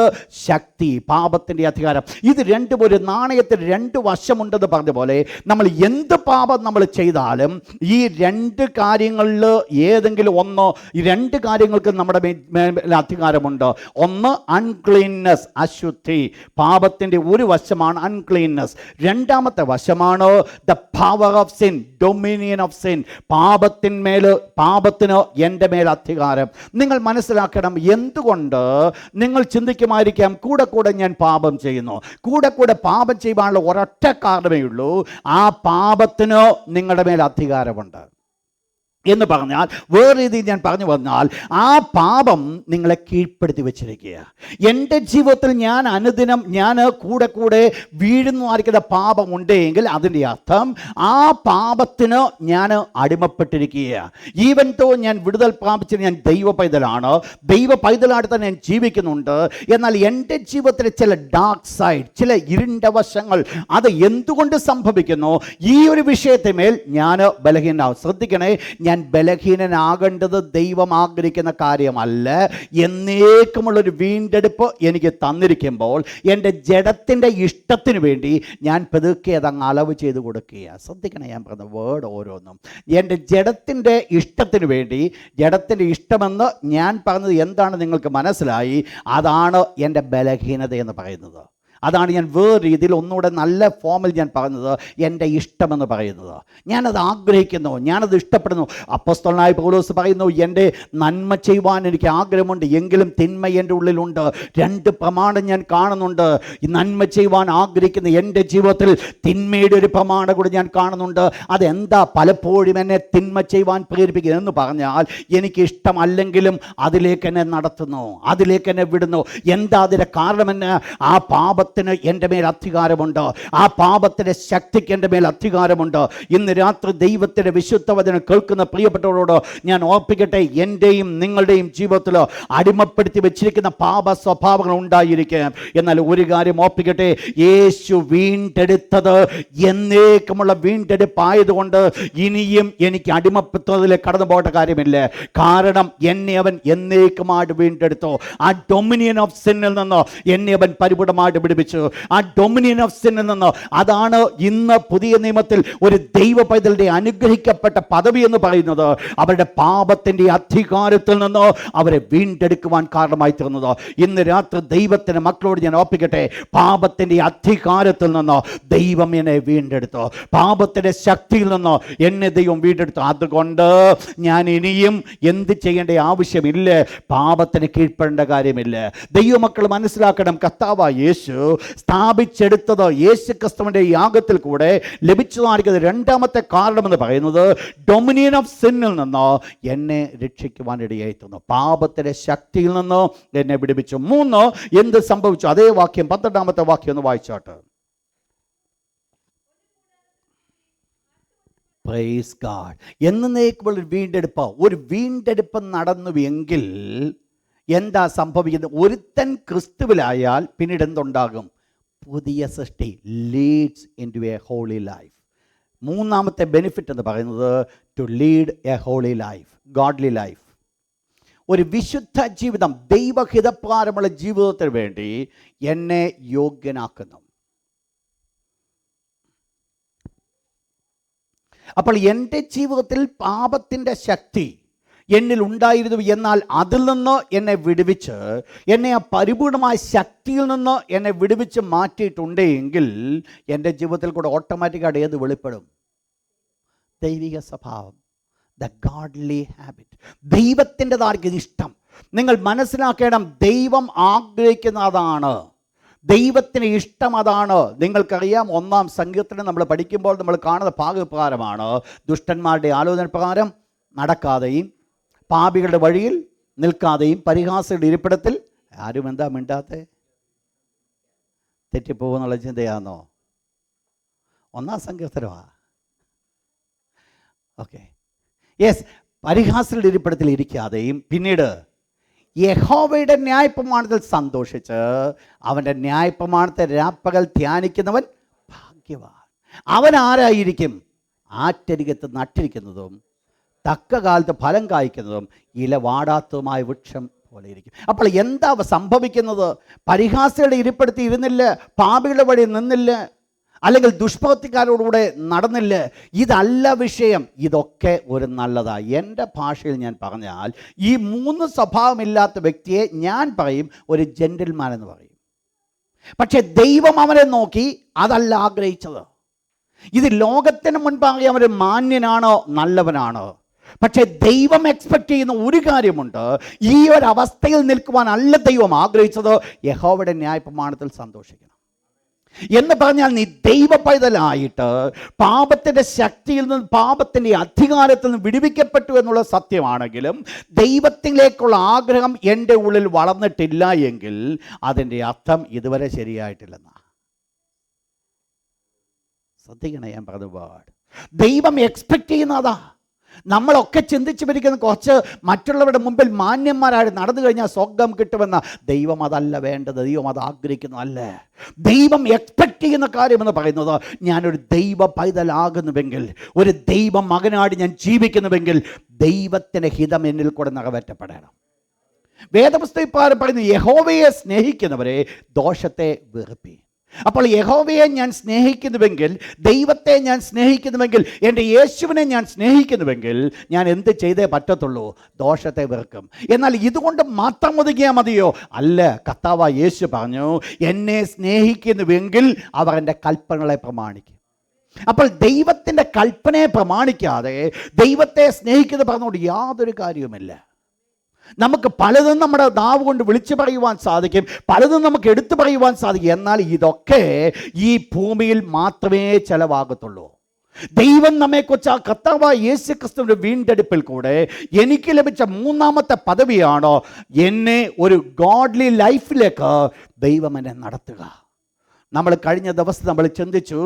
ശക്തി, പാപത്തിൻ്റെ അധികാരം. ഇത് രണ്ടും ഒരു നാണയത്തിന് രണ്ട് വശമുണ്ടെന്ന് പറഞ്ഞ പോലെ നമ്മൾ എന്ത് പാപം നമ്മൾ ചെയ്താലും ഈ രണ്ട് കാര്യങ്ങളിൽ ഏതെങ്കിലും ഒന്ന്, ഈ രണ്ട് കാര്യങ്ങൾക്ക് നമ്മുടെ മേൽ അധികാരമുണ്ട്. ഒന്ന് അൺക്ലീൻനെസ്, അശുദ്ധി. പാപത്തിൻ്റെ ഒരു വശമാണ് അൺക്ലീൻനെസ്. രണ്ടാമത്തെ വശമാണ് the power of sin, dominion of sin. പാപത്തിന് എൻ്റെ മേൽ അധികാരം. നിങ്ങൾ മനസ്സിലാക്കണം. എന്തുകൊണ്ട് നിങ്ങൾ ചിന്തിക്കുമായിരിക്കാം, കൂടെ കൂടെ ഞാൻ പാപം ചെയ്യുന്നു. കൂടെ കൂടെ പാപം ചെയ്യുവാനുള്ള ഒരൊറ്റ കാരണമേ ഉള്ളൂ, ആ പാപത്തിന് നിങ്ങളുടെ മേൽ അധികാരമുണ്ട് എന്ന് പറഞ്ഞാൽ, വേറെ രീതിയിൽ ഞാൻ പറഞ്ഞു വന്നാൽ, ആ പാപം നിങ്ങളെ കീഴ്പ്പെടുത്തി വെച്ചിരിക്കുക. എൻ്റെ ജീവിതത്തിൽ ഞാൻ അനുദിനം കൂടെ കൂടെ വീഴുന്നതായിരിക്കുന്ന പാപം ഉണ്ടെങ്കിൽ അതിൻ്റെ അർത്ഥം ആ പാപത്തിന് ഞാൻ അടിമപ്പെട്ടിരിക്കുക. ഈവൻ തോ ഞാൻ വിടുതൽ പ്രാപിച്ച് ഞാൻ ദൈവ പൈതലാണ്, ദൈവ പൈതലായിട്ട് തന്നെ ഞാൻ ജീവിക്കുന്നുണ്ട്. എന്നാൽ എൻ്റെ ജീവിതത്തിലെ ചില ഡാർക്ക് സൈഡ്, ചില ഇരുണ്ട വശങ്ങൾ, അത് എന്തുകൊണ്ട് സംഭവിക്കുന്നു? ഈ ഒരു വിഷയത്തെ മേൽ ഞാൻ ബലഹീനാവും. ശ്രദ്ധിക്കണേ, ഞാൻ ബലഹീനനാകേണ്ടത് ദൈവം ആഗ്രഹിക്കുന്ന കാര്യമല്ല. എന്നേക്കുമുള്ളൊരു വീണ്ടെടുപ്പ് എനിക്ക് തന്നിരിക്കുമ്പോൾ എൻ്റെ ജഡത്തിൻ്റെ ഇഷ്ടത്തിന് വേണ്ടി ഞാൻ പതുക്കെ അതങ്ങ് അലവ് ചെയ്ത് കൊടുക്കുക. ശ്രദ്ധിക്കണം, ഞാൻ പറഞ്ഞ വേർഡ് ഓരോന്നും. എൻ്റെ ജഡത്തിൻ്റെ ഇഷ്ടത്തിന് വേണ്ടി, ജഡത്തിൻ്റെ ഇഷ്ടമെന്ന് ഞാൻ പറഞ്ഞത് എന്താണ് നിങ്ങൾക്ക് മനസ്സിലായി? അതാണ് എൻ്റെ ബലഹീനത എന്ന് പറയുന്നത്. അതാണ് ഞാൻ വേറെ രീതിയിൽ ഒന്നുകൂടെ നല്ല ഫോമിൽ ഞാൻ പറഞ്ഞത്, എൻ്റെ ഇഷ്ടമെന്ന് പറയുന്നത്. ഞാനത് ആഗ്രഹിക്കുന്നു, ഞാനത് ഇഷ്ടപ്പെടുന്നു. അപ്പോസ്തലനായ പൗലോസ് പറയുന്നു, എൻ്റെ നന്മ ചെയ്യുവാൻ എനിക്ക് ആഗ്രഹമുണ്ട്, എങ്കിലും തിന്മ എൻ്റെ ഉള്ളിലുണ്ട്. രണ്ട് പ്രമാണം ഞാൻ കാണുന്നുണ്ട്. ഈ നന്മ ചെയ്യുവാൻ ആഗ്രഹിക്കുന്ന എൻ്റെ ജീവിതത്തിൽ തിന്മയുടെ ഒരു പ്രമാണം കൂടി ഞാൻ കാണുന്നുണ്ട്. അതെന്താ? പലപ്പോഴും എന്നെ തിന്മ ചെയ്യുവാൻ പ്രേരിപ്പിക്കുന്നത് എന്ന് പറഞ്ഞാൽ, എനിക്കിഷ്ടമല്ലെങ്കിലും അതിലേക്ക് എന്നെ നടത്തുന്നു, അതിലേക്ക് എന്നെ വിടുന്നു. എന്താ അതിൻ്റെ കാരണമെന്ന്? ആ പാപത്തിന് എൻ്റെ മേൽ അധികാരമുണ്ട്, ആ പാപത്തിൻ്റെ ശക്തിക്ക് എൻ്റെ മേൽ അധികാരമുണ്ട്. ഇന്ന് രാത്രി ദൈവത്തിൻ്റെ വിശുദ്ധ വചനം കേൾക്കുന്ന പ്രിയപ്പെട്ടവരോട് ഞാൻ ഓർപ്പിക്കട്ടെ, എൻ്റെയും നിങ്ങളുടെയും ജീവിതത്തിൽ അടിമപ്പെടുത്തി വെച്ചിരിക്കുന്ന പാപ സ്വഭാവങ്ങൾ ഉണ്ടായിരിക്കാം. എന്നാൽ ഒരു കാര്യം ഓർപ്പിക്കട്ടെ, യേശു വീണ്ടെടുത്തത് എന്നേക്കുമുള്ള വീണ്ടെടുപ്പായതുകൊണ്ട് ഇനിയും എനിക്ക് അടിമപ്പെടുത്തുന്നതിലേക്ക് കടന്നു പോകേണ്ട കാര്യമില്ല. കാരണം എന്നെ അവൻ എന്നേക്കുമായിട്ട് വീണ്ടെടുത്തു. ആ ഡൊമിനിയൻ ഓഫ് സിന്നിൽ നിന്ന് എന്നെ അവൻ പരിപൂർണമായിട്ട് വിടുവിച്ചു. ആ ഡൊമിനിയൻ ഓഫ് സിന്നിൽ നിന്ന്, അതാണ് ഇന്ന് പുതിയ നിയമത്തിൽ ഒരു ദൈവ പൈതലിന്റെ അനുഗ്രഹിക്കപ്പെട്ട പദവി എന്ന് പറയുന്നത്. അവരുടെ പാപത്തിന്റെ അധികാരത്തിൽ നിന്ന് അവരെ വീണ്ടെടുക്കുവാൻ കാരണമായി തീർന്നത്. ഇന്ന് രാത്രി ദൈവത്തിന്റെ മക്കളോട് ഞാൻ ഓർപ്പിക്കട്ടെ, പാപത്തിന്റെ അധികാരത്തിൽ നിന്ന് ദൈവം എന്നെ വീണ്ടെടുത്തു, പാപത്തിന്റെ ശക്തിയിൽ നിന്ന് എന്നെ ദൈവം വീണ്ടെടുത്തു. അതുകൊണ്ട് ഞാൻ ഇനിയും എന്ത് ചെയ്യേണ്ട ആവശ്യമില്ല, പാപത്തിന് കീഴ്പ്പെടേണ്ട കാര്യമില്ല. ദൈവമക്കൾ മനസ്സിലാക്കണം, കർത്താവായ യേശു സ്ഥാപിച്ചെടുത്തത്, യേശു ക്രിസ്തുവിന്റെ യാഗത്തിൽ കൂടെ ലഭിച്ചതായിരിക്കുന്നത് രണ്ടാമത്തെ കാരണമെന്ന് പറയുന്നത് ഡൊമിനിയൻ ഓഫ് സിന്നിൽ നിന്ന് എന്നെ രക്ഷിക്കുവാനിടയായി തീർന്നു, പാപത്തിന്റെ ശക്തിയിൽ നിന്ന് എന്നെ വിടുവിച്ചു. 3, എന്ത് സംഭവിച്ചു? അതേ വാക്യം 12ാമത്തെ വാക്യം ഒന്ന് വായിച്ചോട്ടെ. Praise God. എന്നേക്കുള്ള വീണ്ടെടുപ്പ്, ഒരു വീണ്ടെടുപ്പ് നടന്നുവെങ്കിൽ എന്താ സംഭവിക്കുന്നത്? ഒരുത്തൻ ക്രിസ്തുവിലായാൽ പിന്നീട് എന്തുണ്ടാകും? പുതിയ സൃഷ്ടി, leads in to a holy life. 3ാമത്തെ ബെനിഫിറ്റ് എന്ന് പറയുന്നത് to lead a holy life, godly life. ഒരു വിശുദ്ധ ജീവിതം, ദൈവഹിതപ്രകാരമുള്ള ജീവിതത്തിന് വേണ്ടി എന്നെ യോഗ്യനാക്കുന്നു. അപ്പോൾ എൻ്റെ ജീവിതത്തിൽ പാപത്തിൻ്റെ ശക്തി എന്നിൽ ഉണ്ടായിരുന്നു, എന്നാൽ അതിൽ നിന്ന് എന്നെ വിടുവിച്ച്, എന്നെ ആ പരിപൂർണമായ ശക്തിയിൽ നിന്ന് എന്നെ വിടുവിച്ച് മാറ്റിയിട്ടുണ്ടെങ്കിൽ എൻ്റെ ജീവിതത്തിൽ കൂടെ ഓട്ടോമാറ്റിക്കായിട്ട് ഏത് വെളിപ്പെടും? ദൈവിക സ്വഭാവം, ദ ഗാഡ്ലി ഹാബിറ്റ്, ദൈവത്തിൻ്റെതായിരിക്കും ഇഷ്ടം. നിങ്ങൾ മനസ്സിലാക്കണം, ദൈവം ആഗ്രഹിക്കുന്ന അതാണ്, ദൈവത്തിന് ഇഷ്ടം അതാണ്. നിങ്ങൾക്കറിയാം, 1-ാം സങ്കീർത്തനം നമ്മൾ പഠിക്കുമ്പോൾ നമ്മൾ കാണുന്ന ഭാഗപ്രകാരമാണ്, ദുഷ്ടന്മാരുടെ ആലോചന പ്രകാരം നടക്കാതെയും പാപികളുടെ വഴിയിൽ നിൽക്കാതെയും പരിഹാസയുടെ ഇരിപ്പിടത്തിൽ ആരും എന്താ മിണ്ടാത്തെ? തെറ്റിപ്പോകുന്നുള്ള ചിന്തയാണോ? 1-ാം സങ്കീർത്തനമാണ്. ഓക്കെ, യെസ്, പരിഹാസയുടെ ഇരിപ്പിടത്തിൽ ഇരിക്കാതെയും പിന്നീട് യഹോവയുടെ ന്യായപ്രമാണത്തിൽ സന്തോഷിച്ച് അവൻ്റെ ന്യായപ്രമാണത്തെ രാപ്പകൽ ധ്യാനിക്കുന്നവൻ ഭാഗ്യവാൻ. അവൻ ആരായിരിക്കും? ആറ്റരികത്ത് നട്ടിരിക്കുന്നതും തക്ക കാലത്ത് ഫലം കായ്ക്കുന്നതും ഇല വാടാത്തതുമായ വൃക്ഷം പോലെ ഇരിക്കും. അപ്പോൾ എന്താ സംഭവിക്കുന്നത്? പരിഹാസികളുടെ ഇരിപ്പെടുത്തി ഇരുന്നില്ല, പാപികളുടെ വഴി നിന്നില്ല, അല്ലെങ്കിൽ ദുഷ്പ്രവൃത്തിക്കാരോടുകൂടെ നടന്നില്ല. ഇതല്ല വിഷയം. ഇതൊക്കെ ഒരു നല്ലതാണ്. എൻ്റെ ഭാഷയിൽ ഞാൻ പറഞ്ഞാൽ ഈ 3 സ്വഭാവമില്ലാത്ത വ്യക്തിയെ ഞാൻ പറയും ഒരു ജെന്റിൽമാൻ എന്ന് പറയും. പക്ഷെ ദൈവം അവനെ നോക്കി അതല്ല ആഗ്രഹിച്ചത്. ഇത് ലോകത്തിന് മുൻപാകെ അവൻ മാന്യനാണോ, നല്ലവനാണോ? പക്ഷെ ദൈവം എക്സ്പെക്റ്റ് ചെയ്യുന്ന ഒരു കാര്യമുണ്ട്. ഈ ഒരു അവസ്ഥയിൽ നിൽക്കുവാനല്ല ദൈവം ആഗ്രഹിച്ചത്. യഹോവയുടെ ന്യായപ്രമാണത്തിൽ സന്തോഷിക്കണം എന്ന് പറഞ്ഞാൽ നീ ദൈവ പൈതലായിട്ട് പാപത്തിൻ്റെ ശക്തിയിൽ നിന്ന്, പാപത്തിൻ്റെ അധികാരത്തിൽ നിന്ന് വിടുവിക്കപ്പെട്ടു എന്നുള്ള സത്യമാണെങ്കിലും ദൈവത്തിലേക്കുള്ള ആഗ്രഹം എൻ്റെ ഉള്ളിൽ വളർന്നിട്ടില്ല എങ്കിൽ അതിൻ്റെ അർത്ഥം ഇതുവരെ ശരിയായിട്ടില്ലെന്നാണ്. ശ്രദ്ധിക്കണേ, ഞാൻ പറഞ്ഞ വേർഡ്. ദൈവം എക്സ്പെക്റ്റ് ചെയ്യുന്നതാ. നമ്മളൊക്കെ ചിന്തിച്ചു പിരിക്കുന്ന കുറച്ച് മറ്റുള്ളവരുടെ മുമ്പിൽ മാന്യന്മാരായിട്ട് നടന്നു കഴിഞ്ഞാൽ സ്വർഗം കിട്ടുമെന്ന. ദൈവം അതല്ല വേണ്ടത്. ദൈവം അത് ആഗ്രഹിക്കുന്നതല്ല. ദൈവം എക്സ്പെക്റ്റ് ചെയ്യുന്ന കാര്യമെന്ന് പറയുന്നത് ഞാനൊരു ദൈവ പൈതലാകുന്നുവെങ്കിൽ, ഒരു ദൈവ മകനായിട്ട് ഞാൻ ജീവിക്കുന്നുവെങ്കിൽ ദൈവത്തിൻ്റെ ഹിതം എന്നിൽ കൂടെ നിറവേറ്റപ്പെടണം. വേദപുസ്തകപ്രകാരം പറയുന്നു, യഹോവയെ സ്നേഹിക്കുന്നവരെ ദോഷത്തെ വെറുപ്പി. അപ്പോൾ യഹോവയെ ഞാൻ സ്നേഹിക്കുന്നുവെങ്കിൽ, ദൈവത്തെ ഞാൻ സ്നേഹിക്കുന്നുവെങ്കിൽ, എൻ്റെ യേശുവിനെ ഞാൻ സ്നേഹിക്കുന്നുവെങ്കിൽ ഞാൻ എന്ത് ചെയ്തേ പറ്റത്തുള്ളൂ? ദോഷത്തെ വെറുക്കും. എന്നാൽ ഇതുകൊണ്ട് മാത്രം ഒതുങ്ങിയാൽ മതിയോ? അല്ല. കർത്താവായ യേശു പറഞ്ഞു, എന്നെ സ്നേഹിക്കുന്നുവെങ്കിൽ അവർ എൻ്റെ കൽപ്പനകളെ പ്രമാണിക്കും. അപ്പോൾ ദൈവത്തിൻ്റെ കൽപ്പനയെ പ്രമാണിക്കാതെ ദൈവത്തെ സ്നേഹിക്കുന്നത് പറഞ്ഞുകൊണ്ട് യാതൊരു കാര്യവുമില്ല. നമുക്ക് പലതും നമ്മുടെ നാവ് കൊണ്ട് വിളിച്ചു പറയുവാൻ സാധിക്കും, പലതും നമുക്ക് എടുത്തു പറയുവാൻ സാധിക്കും. എന്നാൽ ഇതൊക്കെ ഈ ഭൂമിയിൽ മാത്രമേ ചെലവാകത്തുള്ളൂ. ദൈവം നമ്മെക്കുറിച്ച് ആ കർത്താവായ യേശു ക്രിസ്തുവിൻ്റെ വീണ്ടെടുപ്പിൽ കൂടെ എനിക്ക് ലഭിച്ച 3ാമത്തെ പദവിയാണ് എന്നെ ഒരു ഗോഡ്ലി ലൈഫിലേക്ക് ദൈവം എന്നെ നടത്തുക. നമ്മൾ കഴിഞ്ഞ ദിവസം നമ്മൾ ചിന്തിച്ചു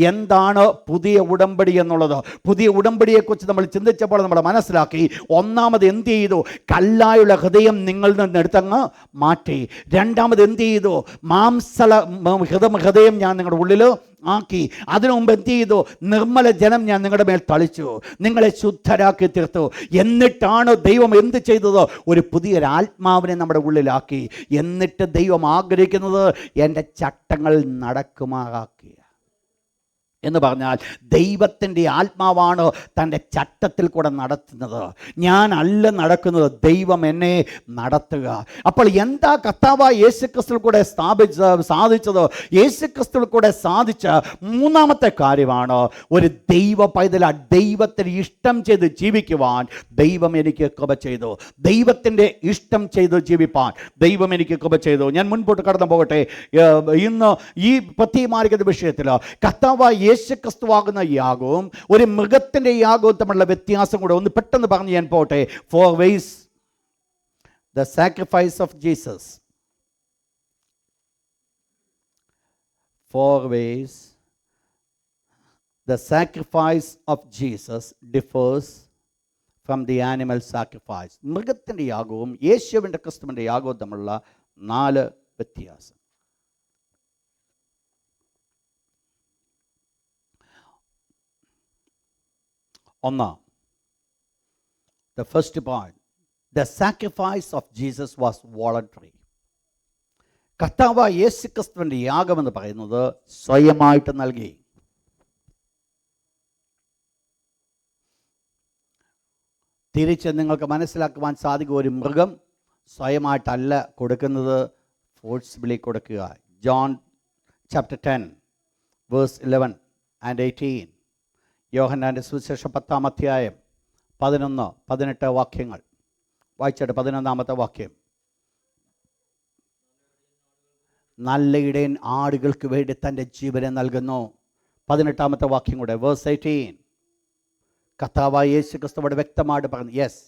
എന്താണ് പുതിയ ഉടമ്പടി എന്നുള്ളത്. പുതിയ ഉടമ്പടിയെക്കുറിച്ച് നമ്മൾ ചിന്തിച്ചപ്പോൾ നമ്മൾ മനസ്സിലാക്കി, ഒന്നാമത് എന്ത് ചെയ്തു? കല്ലായുള്ള ഹൃദയം നിങ്ങളിൽ നിന്ന് എടുത്തങ്ങ് മാറ്റി. രണ്ടാമത് എന്ത് ചെയ്തു? ഹൃദയം ഞാൻ നിങ്ങളുടെ ഉള്ളിൽ ആക്കി. അതിനു മുമ്പ് എന്ത് ചെയ്തു? നിർമ്മല ജനം ഞാൻ നിങ്ങളുടെ മേൽ തളിച്ചു, നിങ്ങളെ ശുദ്ധരാക്കി തീർത്തു. എന്നിട്ടാണ് ദൈവം എന്ത് ചെയ്തത്? ഒരു പുതിയൊരു ആത്മാവിനെ നമ്മുടെ ഉള്ളിലാക്കി. എന്നിട്ട് ദൈവം ആഗ്രഹിക്കുന്നത് എൻ്റെ ചട്ടങ്ങൾ നടക്കുമാറാക്കുക എന്ന് പറഞ്ഞാൽ ദൈവത്തിൻ്റെ ആത്മാവാണ് തൻ്റെ ചട്ടത്തിൽ കൂടെ നടത്തുന്നത്. ഞാനല്ല നടക്കുന്നത്, ദൈവം എന്നെ നടത്തുക. അപ്പോൾ എന്താ കർത്താവായ യേശുക്രിസ്തുവിൽ കൂടെ സാധിച്ചത്? യേശുക്രിസ്തുവിൽ കൂടെ സാധിച്ച 3ാമത്തെ കാര്യമാണ് ഒരു ദൈവ പൈതല ദൈവത്തിന് ഇഷ്ടം ചെയ്ത് ജീവിക്കുവാൻ ദൈവം എനിക്ക് കൃപ ചെയ്തു. ദൈവത്തിൻ്റെ ഇഷ്ടം ചെയ്ത് ജീവിപ്പാൻ ദൈവം എനിക്ക് കൃപ ചെയ്തു. ഞാൻ മുൻപോട്ട് കടന്നു പോകട്ടെ. ഇന്ന് ഈ പ്രത്യേകമായിരിക്കുന്ന വിഷയത്തിൽ കർത്താവായ യേശുക്രിസ്തുവാകുന്ന യാഗവും ഒരു മൃഗത്തിൻ്റെ യാഗവും തമ്മിലുള്ള വ്യത്യാസം കൂടെ ഒന്ന് പെട്ടെന്ന് പറഞ്ഞ് ഞാൻ പോട്ടെ. 4 ways the sacrifice of Jesus. 4 ways the sacrifice of Jesus differs from the animal sacrifice. മൃഗത്തിൻ്റെ യാഗവും യേശുവിൻ്റെ ക്രിസ്തുവിൻ്റെ യാഗവും തമ്മിലുള്ള 4 വ്യത്യാസം. ഒന്ന്, the first point, the sacrifice of Jesus was voluntary. കർത്താവായ യേശുക്രിസ്തുവിൻ്റെ യാഗമെന്ന് പറയുന്നത് സ്വയമായിട്ട് നൽകി. തിരിച്ച് നിങ്ങൾക്ക് മനസ്സിലാക്കുവാൻ സാധിക്കും, ഒരു മൃഗം സ്വയമായിട്ടല്ല കൊടുക്കുന്നത്, ഫോഴ്സ്ബിളി കൊടുക്കുക. John chapter 10 verse 11 and 18. യോഹന്നാൻ്റെ സുവിശേഷം 10-ാം അധ്യായം 11-18 വാക്യങ്ങൾ വായിച്ചിട്ട് 11-ാമത്തെ വാക്യം. നല്ല ഇടയൻ ആടുകൾക്ക് വേണ്ടി തൻ്റെ ജീവനെ നൽകുന്നു. 18-ാമത്തെ വാക്യം കൂടെ വേഴ്സ് 18. കർത്താവായ യേശുക്രിസ്തുവോട് വ്യക്തമായിട്ട് പറഞ്ഞു, യെസ്,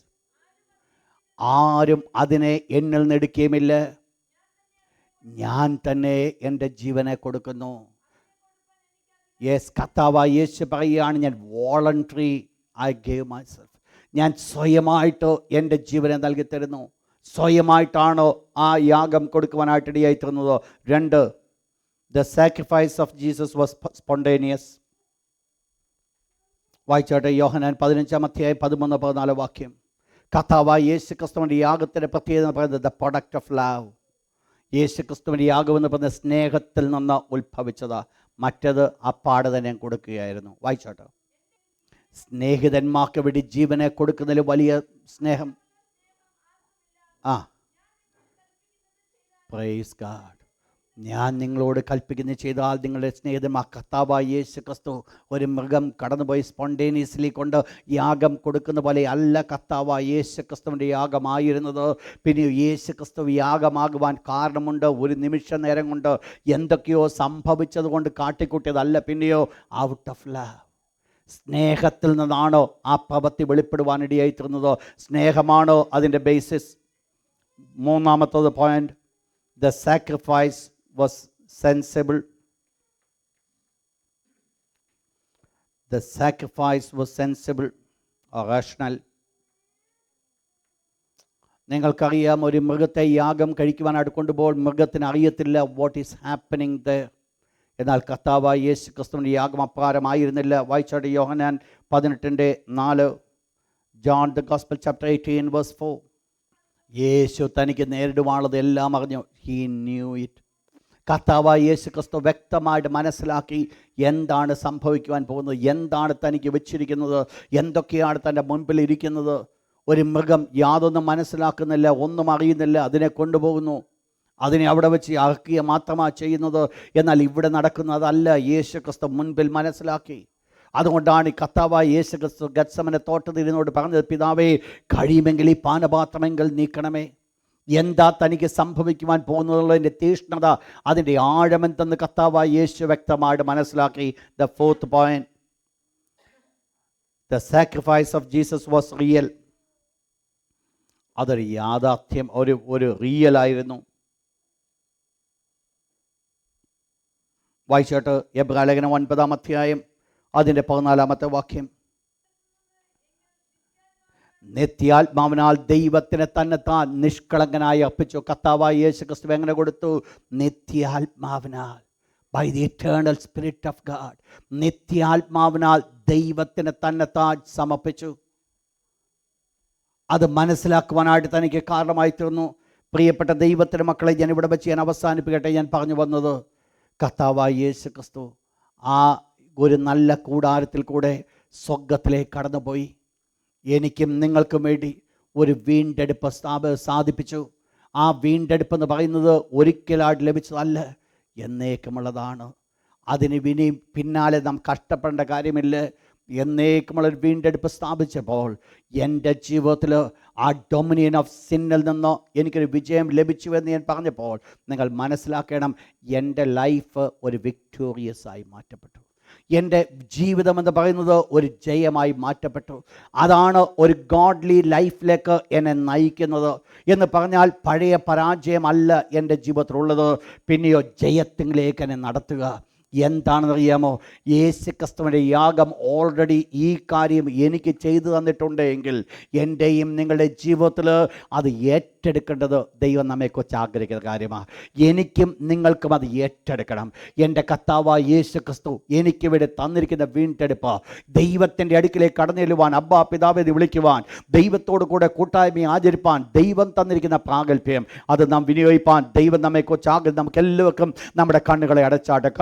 ആരും അതിനെ എന്നിൽ നിന്ന് എടുക്കുകയുമില്ല, ഞാൻ തന്നെ എൻ്റെ ജീവനെ കൊടുക്കുന്നു. യെസ്, കർത്താവായ യേശു പറയുകയാണ്, ഞാൻ voluntary I gave my self. ഞാൻ സ്വയമായിട്ട് എൻ്റെ ജീവനെ നൽകി തരുന്നു. സ്വയമായിട്ടാണ് ആ യാഗം കൊടുക്കുവാനായിട്ട് ഇടയായി തരുന്നത്. 2, the sacrifice of Jesus was spontaneous. വായിച്ചോട്ടെ യോഹന്നാൻ 15-ാം അധ്യായം 13-14 വാക്യം. കർത്താവായ യേശു ക്രിസ്തുവിൻ്റെ യാഗത്തിൻ്റെ പ്രത്യേകത എന്ന് പറയുന്നത് ദ പ്രൊഡക്റ്റ് ഓഫ് ലവ്. യേശു ക്രിസ്തുവിൻ്റെ യാഗം എന്ന് പറയുന്നത് സ്നേഹത്തിൽ നിന്ന് ഉത്ഭവിച്ചതാ. മറ്റത് അപ്പാടെ തന്നെ കൊടുക്കുകയായിരുന്നു. വായിച്ചോട്ടെ. സ്നേഹിതന്മാർക്ക് വേണ്ടി ജീവനെ കൊടുക്കുന്നതിൽ വലിയ സ്നേഹം. Praise God. ഞാൻ നിങ്ങളോട് കൽപ്പിക്കുന്ന ചെയ്താൽ നിങ്ങളുടെ സ്നേഹിതന്മാർ. കർത്താവായ യേശു ക്രിസ്തു ഒരു മൃഗം കടന്നുപോയി സ്പോണ്ടേനിയസ്ലി കൊണ്ട് യാഗം കൊടുക്കുന്ന പോലെ അല്ല കർത്താവായ യേശു ക്രിസ്തുവിൻ്റെ യാഗമായിരുന്നത്. പിന്നെ യേശു ക്രിസ്തു യാഗമാകുവാൻ കാരണമുണ്ട്. ഒരു നിമിഷ നേരം കൊണ്ട് എന്തൊക്കെയോ സംഭവിച്ചത് കൊണ്ട് കാട്ടിക്കൂട്ടിയതല്ല. പിന്നെയോ ഔട്ട് ഓഫ് ലവ്, സ്നേഹത്തിൽ നിന്നാണോ ആ പ്രവൃത്തി വെളിപ്പെടുവാനിടയായി തീർന്നത്. സ്നേഹമാണോ അതിൻ്റെ ബേസിസ്. മൂന്നാമത്തത് point, the sacrifice was sensible. The sacrifice was sensible or rational. നിങ്ങൾക്കറിയാം, ഒരു മൃഗത്തെ യാഗം കഴിക്കുവാനായിട്ട് കൊണ്ടുപോകുമ്പോൾ മൃഗത്തിന് അറിയത്തില്ല വാട്ട് ഈസ് ഹാപ്പനിങ് ദർ. എന്നാൽ കർത്താവായ യേശു ക്രിസ്തുവിൻ്റെ യാഗം അപ്രകാരമായിരുന്നില്ല. വായിച്ചാട്ട് യോഹന്നാൻ 18:4, John the gospel chapter 18 verse 4. യേശു തനിക്ക് നേരിടുവാനുള്ളത് എല്ലാം അറിഞ്ഞു. He knew it. കർത്താവായ യേശു ക്രിസ്തു വ്യക്തമായിട്ട് മനസ്സിലാക്കി എന്താണ് സംഭവിക്കുവാൻ പോകുന്നത്, എന്താണ് തനിക്ക് വെച്ചിരിക്കുന്നത്, എന്തൊക്കെയാണ് തൻ്റെ മുൻപിൽ ഇരിക്കുന്നത്. ഒരു മൃഗം യാതൊന്നും മനസ്സിലാക്കുന്നില്ല, ഒന്നും അറിയുന്നില്ല, അതിനെ കൊണ്ടുപോകുന്നു, അതിനെ അവിടെ വെച്ച് അറക്കുക മാത്രമാണ് ചെയ്യുന്നത്. എന്നാൽ ഇവിടെ നടക്കുന്നതല്ല. യേശു ക്രിസ്തു മുൻപിൽ മനസ്സിലാക്കി. അതുകൊണ്ടാണ് ഈ കർത്താവായ യേശു ക്രിസ്തു ഗത്സമനെ തോട്ടത്തിരുന്നോട് പറഞ്ഞത്, പിതാവേ, കഴിയുമെങ്കിൽ ഈ പാനപാത്രമെങ്കിൽ നീക്കണമേ. എന്താ തനിക്ക് സംഭവിക്കുവാൻ പോകുന്നതിൻ്റെ തീഷ്ണത, അതിൻ്റെ ആഴമെന്തെന്ന് കർത്താവായ യേശു വ്യക്തമായിട്ട് മനസ്സിലാക്കി. The fourth point, the sacrifice of Jesus was real. അതൊരു യാഥാർത്ഥ്യം, ഒരു റിയലായിരുന്നു. വായിച്ചോട്ട് എബ്രായലേഖനം 9-ാം അധ്യായം അതിൻ്റെ 14-ാമത്തെ വാക്യം. നിത്യാത്മാവിനാൽ ദൈവത്തിന് തന്നെ താൻ നിഷ്കളങ്കനായി അർപ്പിച്ചു. കർത്താവായ യേശു ക്രിസ്തു എങ്ങനെ കൊടുത്തു? നിത്യാത്മാവിനാൽ, by the eternal spirit of God. നിത്യാത്മാവിനാൽ ദൈവത്തിന് തന്നെ താൻ സമർപ്പിച്ചു. അത് മനസ്സിലാക്കുവാനായിട്ട് തനിക്ക് കാരണമായി തീർന്നു. പ്രിയപ്പെട്ട ദൈവത്തിൻ്റെ മക്കളെ, ഞാൻ ഇവിടെ വെച്ച് ഞാൻ അവസാനിപ്പിക്കട്ടെ. ഞാൻ പറഞ്ഞു വന്നത്, കർത്താവായ യേശു ക്രിസ്തു ആ ഒരു നല്ല കൂടാരത്തിൽ കൂടെ സ്വർഗത്തിലേക്ക് കടന്നുപോയി. എനിക്കും നിങ്ങൾക്കും വേണ്ടി ഒരു വീണ്ടെടുപ്പ് സാധിപ്പിച്ചു. ആ വീണ്ടെടുപ്പെന്ന് പറയുന്നത് ഒരിക്കലായിട്ട് ലഭിച്ചതല്ല, എന്നേക്കുമുള്ളതാണ്. അതിന് പിന്നാലെ നാം കഷ്ടപ്പെടേണ്ട കാര്യമില്ല. എന്നേക്കുമുള്ളൊരു വീണ്ടെടുപ്പ് സ്ഥാപിച്ചപ്പോൾ എൻ്റെ ജീവിതത്തിൽ ആ ഡൊമിനിയൻ ഓഫ് സിന്നിൽ നിന്ന് എനിക്കൊരു വിജയം ലഭിച്ചുവെന്ന് ഞാൻ പറഞ്ഞപ്പോൾ നിങ്ങൾ മനസ്സിലാക്കണം, എൻ്റെ ലൈഫ് ഒരു വിക്ടോറിയസ് ആയി മാറ്റപ്പെട്ടു. എൻ്റെ ജീവിതമെന്ന് പറയുന്നത് ഒരു ജയമായി മാറ്റപ്പെട്ടു. അതാണ് ഒരു ഗോഡ്ലി ലൈഫിലേക്ക് എന്നെ നയിക്കുന്നത്. എന്ന് പറഞ്ഞാൽ പഴയ പരാജയമല്ല എൻ്റെ ജീവിതത്തിലുള്ളത്, പിന്നെയോ ജയത്തിലേക്ക് എന്നെ നടത്തുക. എന്താണെന്നറിയാമോ? യേശു ക്രിസ്തുവിൻ്റെ യാഗം ഓൾറെഡി ഈ കാര്യം എനിക്ക് ചെയ്തു തന്നിട്ടുണ്ട് എങ്കിൽ എൻ്റെയും നിങ്ങളുടെ ജീവിതത്തിൽ അത് ഏറ്റെടുക്കേണ്ടത് ദൈവം നമ്മെക്കുറിച്ച് ആഗ്രഹിക്കുന്ന കാര്യമാണ്. എനിക്കും നിങ്ങൾക്കും അത് ഏറ്റെടുക്കണം. എൻ്റെ കർത്താവായ യേശു ക്രിസ്തു എനിക്ക് ഇവിടെ തന്നിരിക്കുന്ന വീണ്ടെടുപ്പ്, ദൈവത്തിൻ്റെ അടുക്കിലേക്ക് കടന്നു ചെല്ലുവാൻ, അബ്ബാ പിതാവേ എന്ന് വിളിക്കുവാൻ, ദൈവത്തോടു കൂടെ കൂട്ടായ്മ ആചരിപ്പാൻ ദൈവം തന്നിരിക്കുന്ന പ്രാഗൽഭ്യം, അത് നാം വിനിയോഗിപ്പാൻ ദൈവം നമ്മെക്കുറിച്ച് ആഗ്രഹിക്കും. നമുക്ക് എല്ലാവർക്കും നമ്മുടെ കണ്ണുകളെ അടച്ചാട്ടെ.